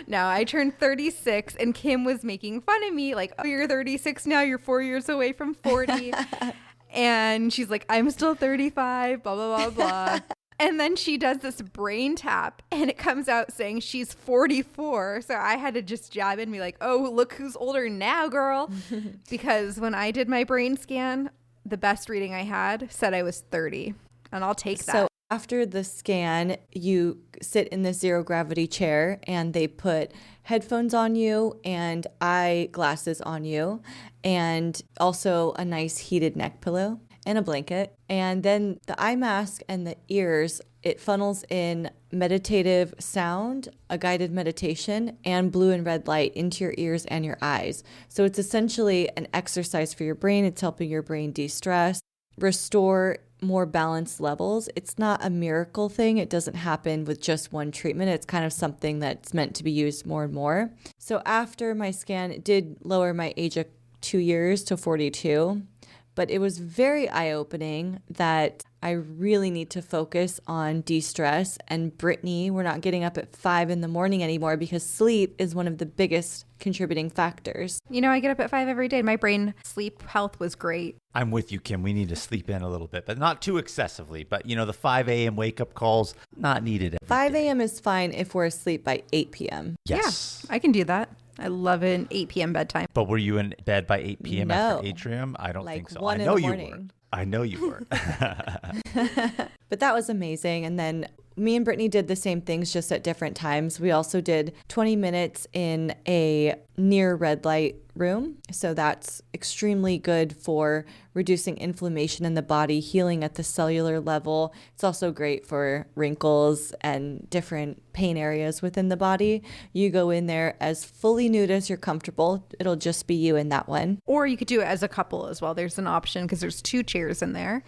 No, I turned 36 and Kim was making fun of me like, oh, you're 36 now. You're 4 years away from 40. And she's like, I'm still 35, blah, blah, blah, blah. And then she does this brain tap and it comes out saying she's 44. So I had to just jab in and be like, oh, look who's older now, girl. Because when I did my brain scan, the best reading I had said I was 30. And I'll take that. So after the scan, you sit in the zero gravity chair and they put headphones on you and eye glasses on you and also a nice heated neck pillow and a blanket. And then the eye mask and the ears, it funnels in meditative sound, a guided meditation, and blue and red light into your ears and your eyes. So it's essentially an exercise for your brain. It's helping your brain de-stress, restore more balanced levels. It's not a miracle thing. It doesn't happen with just one treatment. It's kind of something that's meant to be used more and more. So after my scan, it did lower my age of 2 years to 42. But it was very eye-opening that I really need to focus on de-stress. And Brittany, we're not getting up at 5 in the morning anymore because sleep is one of the biggest contributing factors. You know, I get up at 5 every day. My brain sleep health was great. I'm with you, Kim. We need to sleep in a little bit, but not too excessively. But, you know, the 5 a.m. wake-up calls, not needed. 5 a.m. is fine if we're asleep by 8 p.m. Yes. Yeah, I can do that. I love an 8 p.m. bedtime. But were you in bed by 8 p.m. No. after Atrium? I don't Like think so. 1 I in know the you morning. were. I know you were. But that was amazing. And then me and Brittany did the same things just at different times. We also did 20 minutes in a near red light room. So that's extremely good for reducing inflammation in the body, healing at the cellular level. It's also great for wrinkles and different pain areas within the body. You go in there as fully nude as you're comfortable. It'll just be you in that one. Or you could do it as a couple as well. There's an option because there's 2 chairs in there.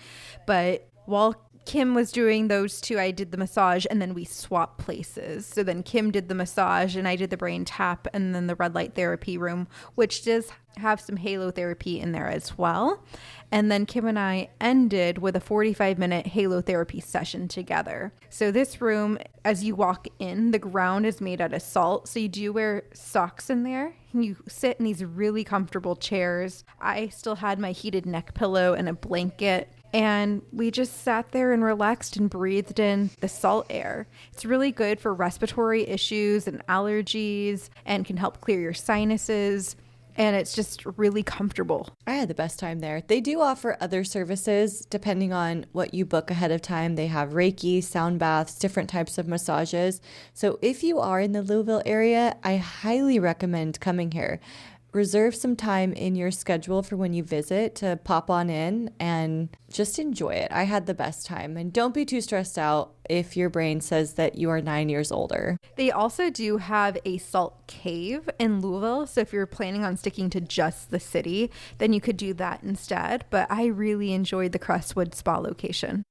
But while Kim was doing those 2, I did the massage and then we swapped places. So then Kim did the massage and I did the brain tap and then the red light therapy room, which does have some halo therapy in there as well. And then Kim and I ended with a 45-minute halo therapy session together. So this room, as you walk in, the ground is made out of salt. So you do wear socks in there. You sit in these really comfortable chairs. I still had my heated neck pillow and a blanket. And we just sat there and relaxed and breathed in the salt air. It's really good for respiratory issues and allergies and can help clear your sinuses. And it's just really comfortable. I had the best time there. They do offer other services depending on what you book ahead of time. They have Reiki, sound baths, different types of massages. So if you are in the Louisville area, I highly recommend coming here. Reserve some time in your schedule for when you visit to pop on in and just enjoy it. I had the best time. And don't be too stressed out if your brain says that you are 9 years older. They also do have a salt cave in Louisville. So if you're planning on sticking to just the city, then you could do that instead. But I really enjoyed the Crestwood Spa location.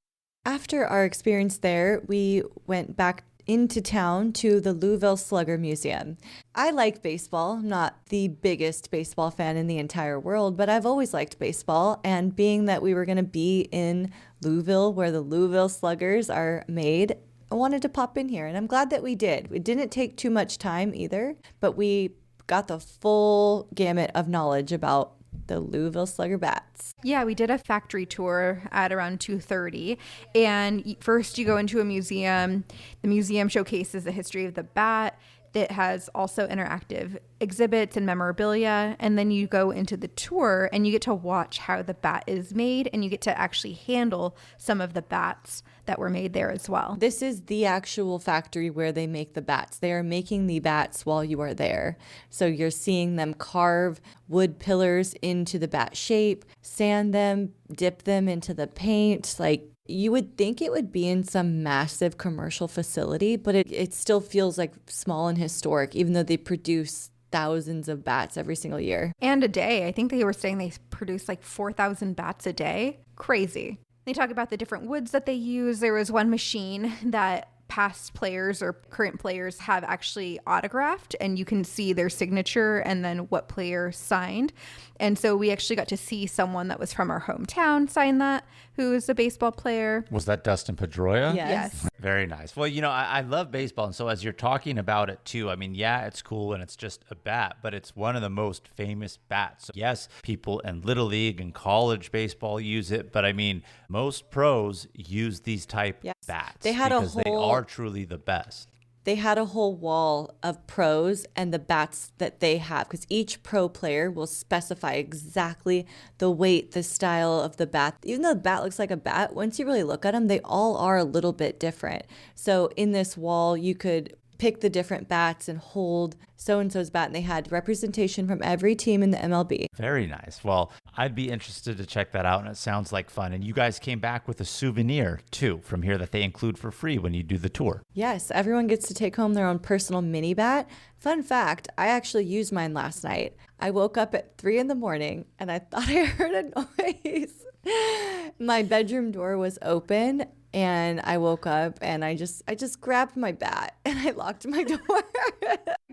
After our experience there, we went back into town to the Louisville Slugger Museum. I like baseball. I'm not the biggest baseball fan in the entire world, but I've always liked baseball. And being that we were going to be in Louisville, where the Louisville Sluggers are made, I wanted to pop in here, and I'm glad that we did. It didn't take too much time either, but we got the full gamut of knowledge about the Louisville Slugger bats. Yeah, we did a factory tour at around 2:30, and first you go into a museum. The museum showcases the history of the bat. It has also interactive exhibits and memorabilia, and then you go into the tour and you get to watch how the bat is made, and you get to actually handle some of the bats that were made there as well. This is the actual factory where they make the bats. They are making the bats while you are there. So you're seeing them carve wood pillars into the bat shape, sand them, dip them into the paint. Like, you would think it would be in some massive commercial facility, but it still feels like small and historic, even though they produce thousands of bats every single year. And a day. I think they were saying they produce like 4,000 bats a day. Crazy. They talk about the different woods that they use. There was one machine that past players or current players have actually autographed, and you can see their signature and then what player signed. And so we actually got to see someone that was from our hometown sign that, who is a baseball player. Was that Dustin Pedroia? Yes. Very nice. Well, I love baseball. And so as you're talking about it too, I mean, yeah, it's cool and it's just a bat, but it's one of the most famous bats. So yes, people in Little League and college baseball use it, but I mean, most pros use these type bats because they are truly the best. They had a whole wall of pros and the bats that they have, because each pro player will specify exactly the weight, the style of the bat. Even though the bat looks like a bat, once you really look at them, they all are a little bit different. So in this wall, you could pick the different bats and hold so-and-so's bat, and they had representation from every team in the MLB. Very nice. Well, I'd be interested to check that out, and it sounds like fun. And you guys came back with a souvenir, too, from here that they include for free when you do the tour. Yes, everyone gets to take home their own personal mini bat. Fun fact, I actually used mine last night. I woke up at 3 a.m, and I thought I heard a noise. My bedroom door was open, and I woke up and I just grabbed my bat and I locked my door.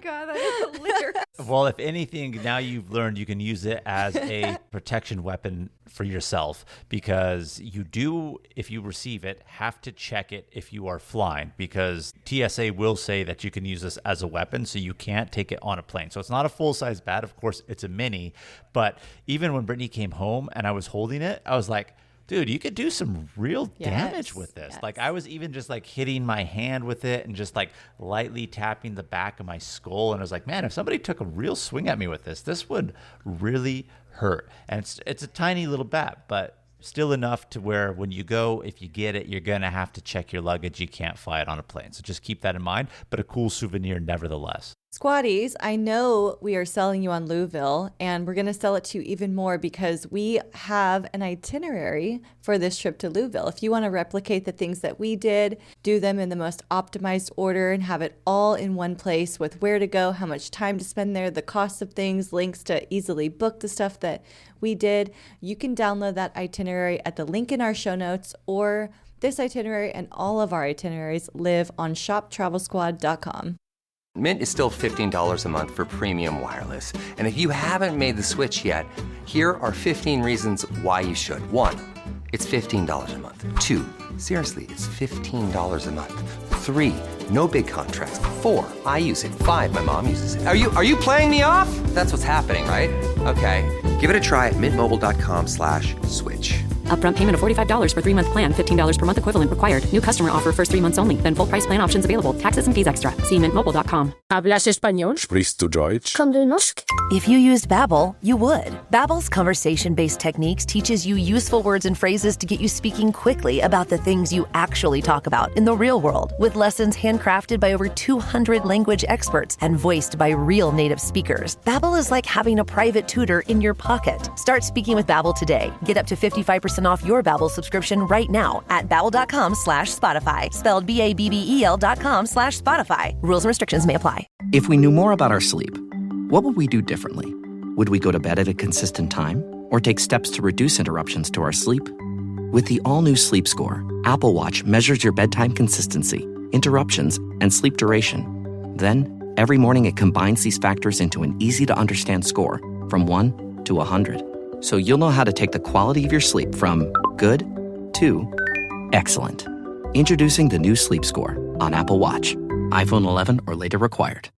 God, that is hilarious. Well, if anything, now you've learned you can use it as a protection weapon for yourself, because you do, if you receive it, have to check it if you are flying, because TSA will say that you can use this as a weapon, so you can't take it on a plane. So it's not a full-size bat. Of course, it's a mini. But even when Brittany came home and I was holding it, I was like, dude, you could do some real damage with this. Yes. Like, I was even just like hitting my hand with it and just like lightly tapping the back of my skull. And I was like, man, if somebody took a real swing at me with this would really hurt. And it's a tiny little bat, but still enough to where when you go, if you get it, you're going to have to check your luggage. You can't fly it on a plane. So just keep that in mind, but a cool souvenir nevertheless. Squatties, I know we are selling you on Louisville, and we're going to sell it to you even more because we have an itinerary for this trip to Louisville. If you want to replicate the things that we did, do them in the most optimized order and have it all in one place with where to go, how much time to spend there, the cost of things, links to easily book the stuff that we did, you can download that itinerary at the link in our show notes, or this itinerary and all of our itineraries live on shoptravelsquad.com. Mint is still $15 a month for premium wireless. And if you haven't made the switch yet, here are 15 reasons why you should. 1, it's $15 a month. 2, seriously, it's $15 a month. 3, no big contracts. 4, I use it. 5, my mom uses it. Are you playing me off? That's what's happening, right? Okay, give it a try at mintmobile.com/switch. Upfront payment of $45 for 3-month plan. $15 per month equivalent required. New customer offer first 3 months only. Then full price plan options available. Taxes and fees extra. See mintmobile.com. ¿Hablas español? Sprichst du Deutsch? Komm du norsk? If you used Babbel, you would. Babbel's conversation-based techniques teaches you useful words and phrases to get you speaking quickly about the things you actually talk about in the real world, with lessons handcrafted by over 200 language experts and voiced by real native speakers. Babbel is like having a private tutor in your pocket. Start speaking with Babbel today. Get up to 55% off your Babbel subscription right now at babbel.com/Spotify. Spelled BABBEL.com/Spotify. Rules and restrictions may apply. If we knew more about our sleep, what would we do differently? Would we go to bed at a consistent time or take steps to reduce interruptions to our sleep? With the all-new Sleep Score, Apple Watch measures your bedtime consistency, interruptions, and sleep duration. Then, every morning it combines these factors into an easy-to-understand score from 1 to 100. So you'll know how to take the quality of your sleep from good to excellent. Introducing the new Sleep Score, on Apple Watch. iPhone 11 or later required.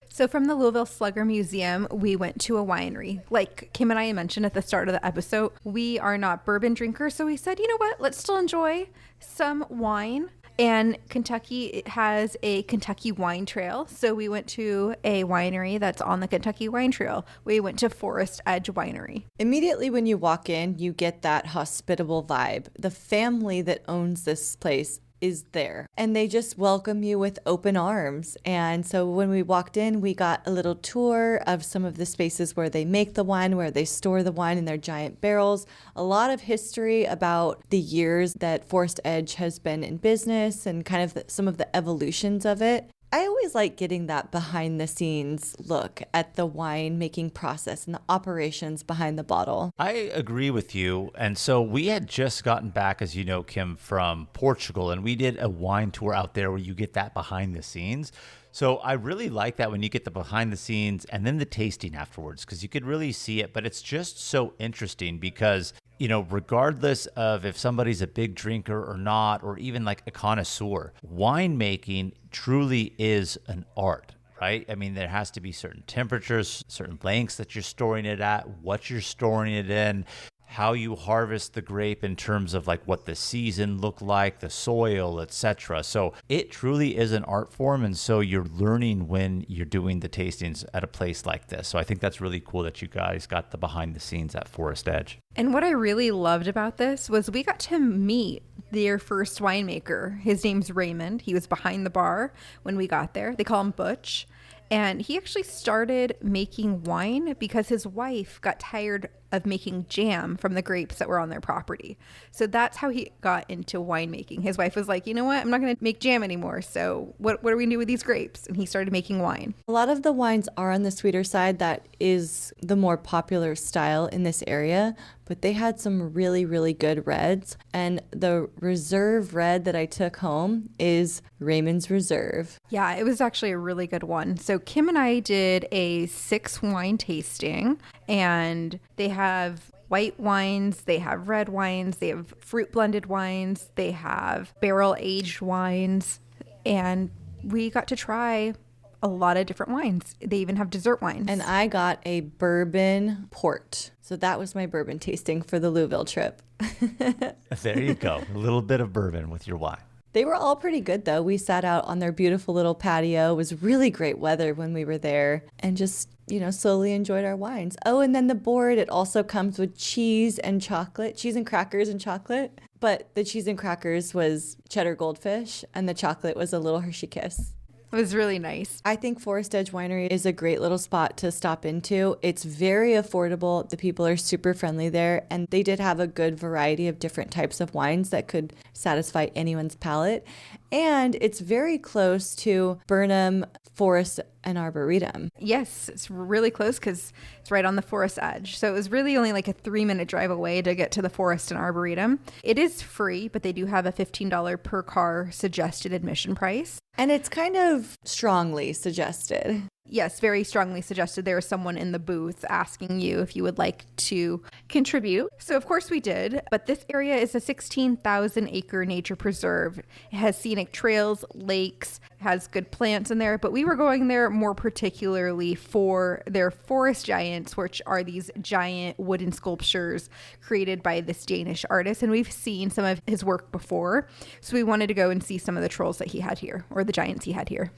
So from the Louisville Slugger Museum, we went to a winery. Like Kim and I mentioned at the start of the episode, we are not bourbon drinkers. So we said, you know what, let's still enjoy some wine. And Kentucky has a Kentucky wine trail. So we went to a winery that's on the Kentucky wine trail. We went to Forest Edge Winery. Immediately when you walk in, you get that hospitable vibe. The family that owns this place is there, and they just welcome you with open arms. And so when we walked in, we got a little tour of some of the spaces where they make the wine, where they store the wine in their giant barrels. A lot of history about the years that Forest Edge has been in business and kind of some of the evolutions of it. I always like getting that behind the scenes look at the wine making process and the operations behind the bottle. I agree with you. And so we had just gotten back, as you know, Kim, from Portugal, and we did a wine tour out there where you get that behind the scenes. So I really like that when you get the behind the scenes and then the tasting afterwards, because you could really see it. But it's just so interesting because, you know, regardless of if somebody's a big drinker or not, or even like a connoisseur, winemaking truly is an art, right? I mean, there has to be certain temperatures, certain lengths that you're storing it at, what you're storing it in, how you harvest the grape in terms of like what the season looked like, the soil, etc. So it truly is an art form. And so you're learning when you're doing the tastings at a place like this. So I think that's really cool that you guys got the behind the scenes at Forest Edge. And what I really loved about this was we got to meet their first winemaker. His name's Raymond. He was behind the bar when we got there. They call him Butch. And he actually started making wine because his wife got tired of making jam from the grapes that were on their property. So that's how he got into winemaking. His wife was like, you know what, I'm not going to make jam anymore. So what are we going to do with these grapes? And he started making wine. A lot of the wines are on the sweeter side. That is the more popular style in this area. But they had some really, really good reds. And the Reserve red that I took home is Raymond's Reserve. Yeah, it was actually a really good one. So Kim and I did a 6 wine tasting, and they have white wines, they have red wines, they have fruit blended wines, they have barrel aged wines, and we got to try a lot of different wines. They even have dessert wines. And I got a bourbon port. So that was my bourbon tasting for the Louisville trip. There you go. A little bit of bourbon with your wine. They were all pretty good, though. We sat out on their beautiful little patio. It was really great weather when we were there, and just, you know, slowly enjoyed our wines. Oh, and then the board, it also comes with cheese and chocolate, cheese and crackers and chocolate. But the cheese and crackers was cheddar goldfish, and the chocolate was a little Hershey Kiss. It was really nice. I think Forest Edge Winery is a great little spot to stop into. It's very affordable. The people are super friendly there, and they did have a good variety of different types of wines that could satisfy anyone's palate. And it's very close to Burnham Forest and Arboretum. Yes, it's really close because it's right on the forest edge. So it was really only like a 3-minute drive away to get to the forest and Arboretum. It is free, but they do have a $15 per car suggested admission price. And it's kind of strongly suggested. Yes, very strongly suggested. There was someone in the booth asking you if you would like to contribute. So of course we did, but this area is a 16,000 acre nature preserve. It has scenic trails, lakes, has good plants in there, but we were going there more particularly for their forest giants, which are these giant wooden sculptures created by this Danish artist. And we've seen some of his work before. So we wanted to go and see some of the trolls that he had here, or the giants he had here.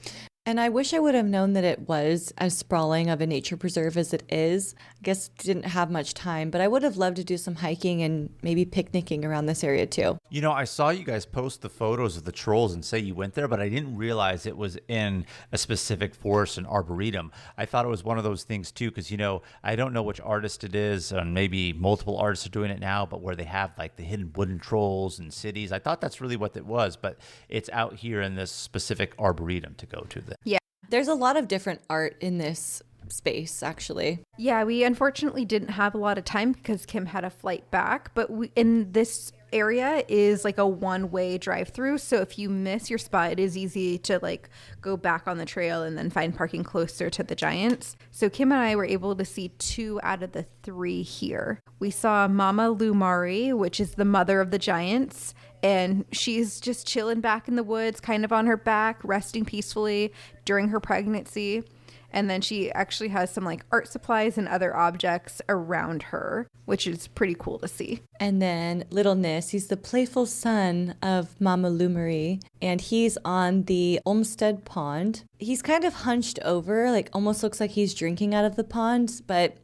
And I wish I would have known that it was as sprawling of a nature preserve as it is. I guess didn't have much time, but I would have loved to do some hiking and maybe picnicking around this area too. You know, I saw you guys post the photos of the trolls and say you went there, but I didn't realize it was in a specific forest and arboretum. I thought it was one of those things too, because, you know, I don't know which artist it is, and maybe multiple artists are doing it now, but where they have like the hidden wooden trolls in cities. I thought that's really what it was, but it's out here in this specific arboretum to go to. Yeah. There's a lot of different art in this space, actually. Yeah, we unfortunately didn't have a lot of time because Kim had a flight back, but in this area is like a one-way drive-through, so if you miss your spot, it is easy to like go back on the trail and then find parking closer to the giants. So Kim and I were able to see 2 out of the 3 here. We saw Mama Lumari, which is the mother of the giants, And she's just chilling back in the woods, kind of on her back, resting peacefully during her pregnancy. And then she actually has some like art supplies and other objects around her, which is pretty cool to see. And then little Nis, he's the playful son of Mama Lumery, and he's on the Olmsted Pond. He's kind of hunched over, like almost looks like he's drinking out of the pond, but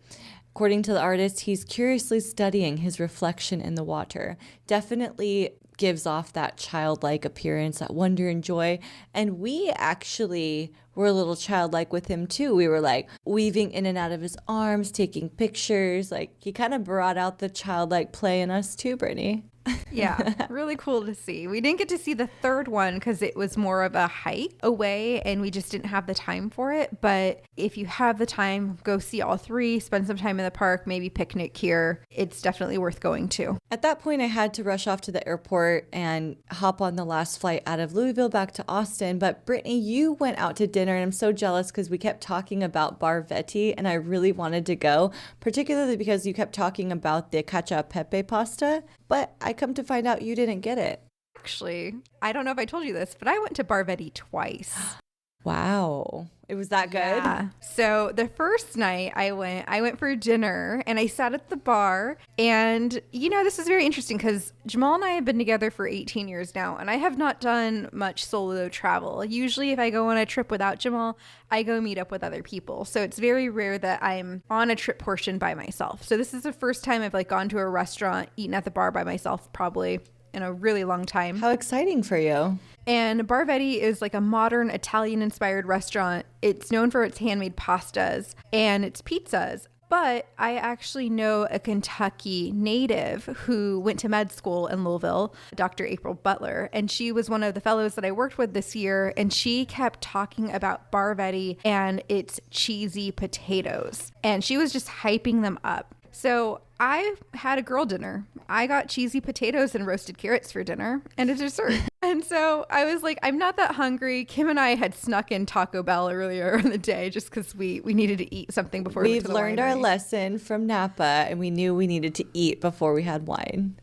according to the artist, he's curiously studying his reflection in the water. Definitely gives off that childlike appearance, that wonder and joy. And we actually were a little childlike with him too. We were like weaving in and out of his arms, taking pictures. Like he kind of brought out the childlike play in us too, Brittany. Yeah, really cool to see. We didn't get to see the third one because it was more of a hike away and we just didn't have the time for it. But if you have the time, go see all three, spend some time in the park, maybe picnic here. It's definitely worth going to. At that point, I had to rush off to the airport and hop on the last flight out of Louisville back to Austin. But Brittany, you went out to dinner and I'm so jealous because we kept talking about Bar Vetti and I really wanted to go, particularly because you kept talking about the cacio e pepe pasta. But I come to find out you didn't get it. Actually, I don't know if I told you this, but I went to Bar Vetti twice. Wow. It was that good? Yeah. So the first night I went for dinner and I sat at the bar. And, you know, this is very interesting because Jamal and I have been together for 18 years now. And I have not done much solo travel. Usually if I go on a trip without Jamal, I go meet up with other people. So it's very rare that I'm on a trip portion by myself. So this is the first time I've like gone to a restaurant, eaten at the bar by myself probably in a really long time. How exciting for you. And Bar Vetti is like a modern Italian-inspired restaurant. It's known for its handmade pastas and its pizzas. But I actually know a Kentucky native who went to med school in Louisville, Dr. April Butler, and she was one of the fellows that I worked with this year, and she kept talking about Bar Vetti and its cheesy potatoes. And she was just hyping them up. So I had a girl dinner. I got cheesy potatoes and roasted carrots for dinner and a dessert. And so I was like, I'm not that hungry. Kim and I had snuck in Taco Bell earlier in the day just because we needed to eat something before we went to the learned winery. our lesson from Napa and we knew we needed to eat before we had wine.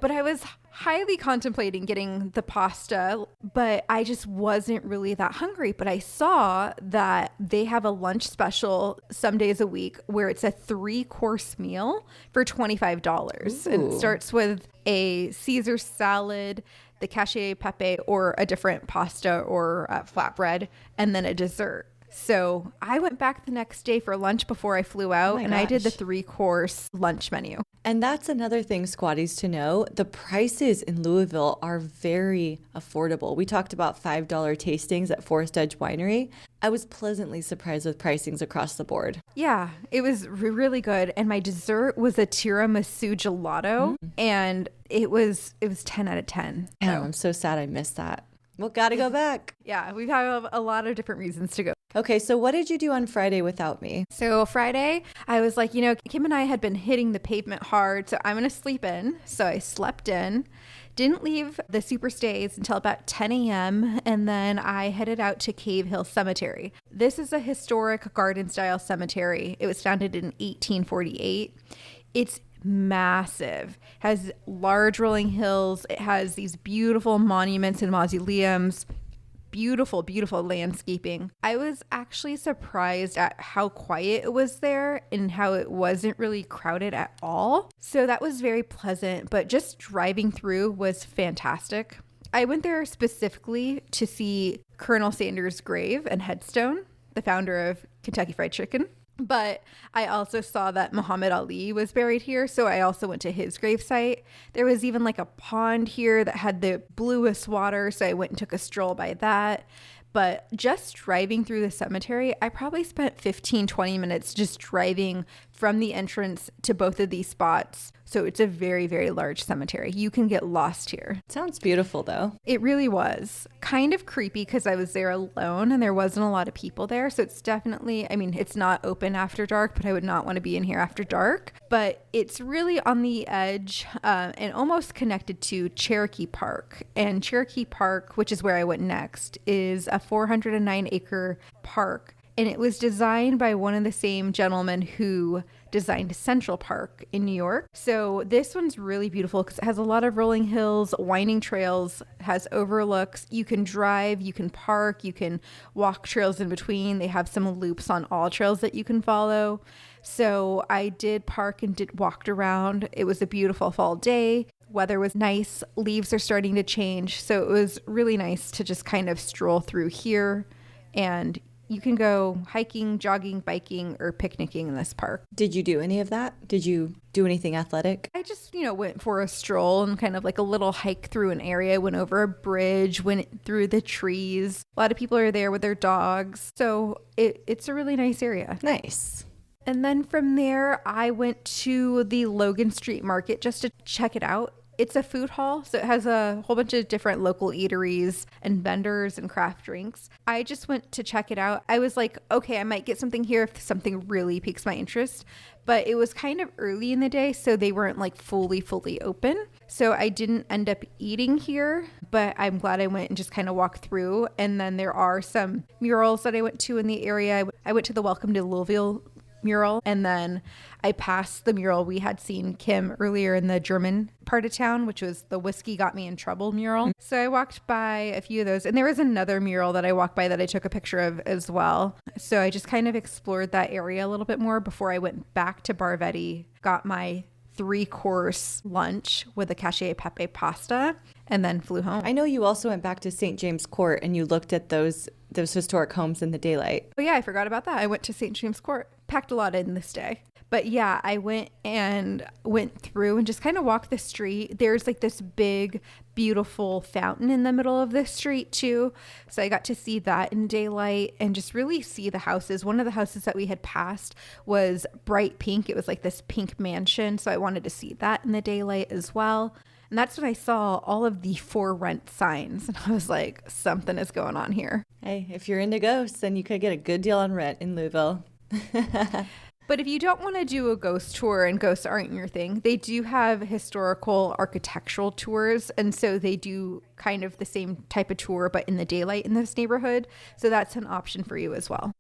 But I was highly contemplating getting the pasta, but I just wasn't really that hungry. But I saw that they have a lunch special some days a week where it's a 3-course meal for $25. And it starts with a Caesar salad, the cacio e pepe, or a different pasta or flatbread, and then a dessert. So I went back the next day for lunch before I flew out, and I did the 3-course lunch menu. And that's another thing, squatties, to know. The prices in Louisville are very affordable. We talked about $5 tastings at Forest Edge Winery. I was pleasantly surprised with pricings across the board. Yeah, it was really good. And my dessert was a tiramisu gelato, and it was 10 out of 10. Damn, I'm so sad I missed that. Well, gotta go back. Yeah, we've had a lot of different reasons to go. Okay, so what did you do on Friday without me? So Friday, I was like, you know, Kim and I had been hitting the pavement hard, so I'm going to sleep in. So I slept in, didn't leave the SuperStays until about 10 a.m., and then I headed out to Cave Hill Cemetery. This is a historic garden-style cemetery. It was founded in 1848. It's massive, has large rolling hills. It has these beautiful monuments and mausoleums. Beautiful, beautiful landscaping. I was actually surprised at how quiet it was there and how it wasn't really crowded at all. So that was very pleasant, but just driving through was fantastic. I went there specifically to see Colonel Sanders' grave and headstone, the founder of Kentucky Fried Chicken. But I also saw that Muhammad Ali was buried here, so I also went to his gravesite. There was even like a pond here that had the bluest water, so I went and took a stroll by that. But just driving through the cemetery, I probably spent 15-20 minutes just driving from the entrance to both of these spots. So it's a very, very large cemetery. You can get lost here. Sounds beautiful, though. It really was. Kind of creepy because I was there alone and there wasn't a lot of people there. So it's definitely, I mean, it's not open after dark, but I would not want to be in here after dark. But it's really on the edge and almost connected to Cherokee Park. And Cherokee Park, which is where I went next, is a 409-acre park. and it was designed by one of the same gentlemen who designed Central Park in New York. So this one's really beautiful because it has a lot of rolling hills, winding trails, has overlooks. You can drive, you can park, you can walk trails in between. They have some loops on all trails that you can follow. So I did park and walked around. It was a beautiful fall day. Weather was nice. Leaves are starting to change. So it was really nice to just kind of stroll through here, and you can go hiking, jogging, biking, or picnicking in this park. Did you do any of that? Did you do anything athletic? I just, went for a stroll and kind of like a little hike through an area, went over a bridge, went through the trees. A lot of people are there with their dogs. So it's a really nice area. Nice. And then from there, I went to the Logan Street Market just to check it out. It's a food hall, so it has a whole bunch of different local eateries and vendors and craft drinks. I just went to check it out. I was like, okay, I might get something here if something really piques my interest. But it was kind of early in the day, so they weren't like fully open. So I didn't end up eating here, but I'm glad I went and just kind of walked through. And then there are some murals that I went to in the area. I went to the Welcome to Louisville mural, and then I passed the mural we had seen Kim earlier in the German part of town, which was the Whiskey Got Me in Trouble mural. So I walked by a few of those, and there was another mural that I walked by that I took a picture of as well. So I just kind of explored that area a little bit more before I went back to Barvetti, got my 3-course lunch with a cacio e pepe pasta, and then flew home. I know you also went back to St. James Court and you looked at those historic homes in the daylight. Oh yeah, I forgot about that. I went to St. James Court. Packed a lot in this day. But yeah, I went through and just kind of walked the street. There's like this big, beautiful fountain in the middle of the street too. So I got to see that in daylight and just really see the houses. One of the houses that we had passed was bright pink. It was like this pink mansion. So I wanted to see that in the daylight as well. And that's when I saw all of the for rent signs. And I was like, something is going on here. Hey, if you're into ghosts, then you could get a good deal on rent in Louisville. But if you don't want to do a ghost tour and ghosts aren't your thing, they do have historical architectural tours. And so they do kind of the same type of tour, but in the daylight in this neighborhood. So that's an option for you as well.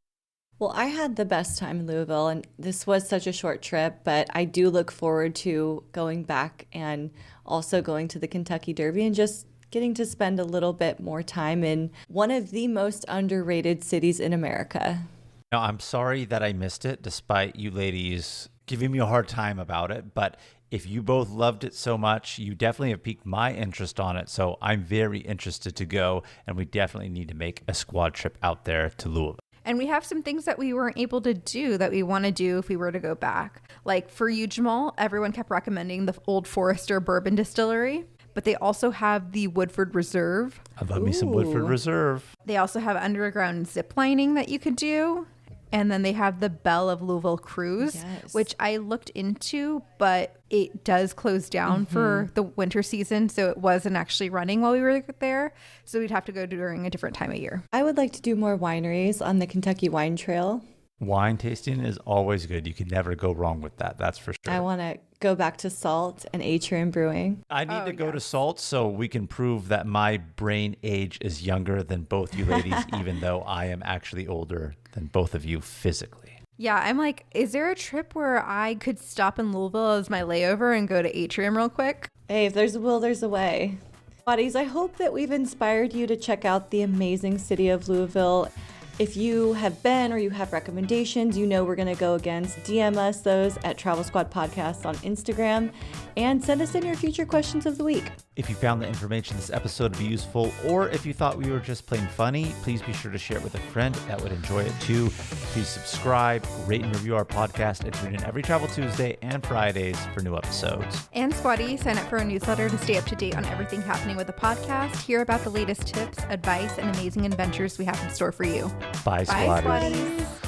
Well, I had the best time in Louisville, and this was such a short trip, but I do look forward to going back and also going to the Kentucky Derby and just getting to spend a little bit more time in one of the most underrated cities in America. Now, I'm sorry that I missed it, despite you ladies giving me a hard time about it. But if you both loved it so much, you definitely have piqued my interest on it. So I'm very interested to go, and we definitely need to make a squad trip out there to Louisville. And we have some things that we weren't able to do that we want to do if we were to go back. Like for you, Jamal, everyone kept recommending the Old Forester Bourbon Distillery, but they also have the Woodford Reserve. I love me some Woodford Reserve. They also have underground zip lining that you could do. And then they have the Belle of Louisville cruise, which I looked into, but it does close down for the winter season. So it wasn't actually running while we were there. So we'd have to go during a different time of year. I would like to do more wineries on the Kentucky Wine Trail. Wine tasting is always good. You can never go wrong with that. That's for sure. I want to go back to Salt and Atrium Brewing. I need to go to Salt so we can prove that my brain age is younger than both you ladies, even though I am actually older than both of you physically. Yeah, I'm like, is there a trip where I could stop in Louisville as my layover and go to Atrium real quick? Hey, if there's a will, there's a way. Buddies, I hope that we've inspired you to check out the amazing city of Louisville. If you have been or you have recommendations, you know we're going to go against. DM us those at Travel Squad Podcast on Instagram and send us in your future questions of the week. If you found the information in this episode to be useful, or if you thought we were just plain funny, please be sure to share it with a friend that would enjoy it too. Please subscribe, rate and review our podcast, and tune in every Travel Tuesday and Fridays for new episodes. And Squatty, sign up for our newsletter to stay up to date on everything happening with the podcast, hear about the latest tips, advice, and amazing adventures we have in store for you. Bye, Bye, Squatties. Squatties.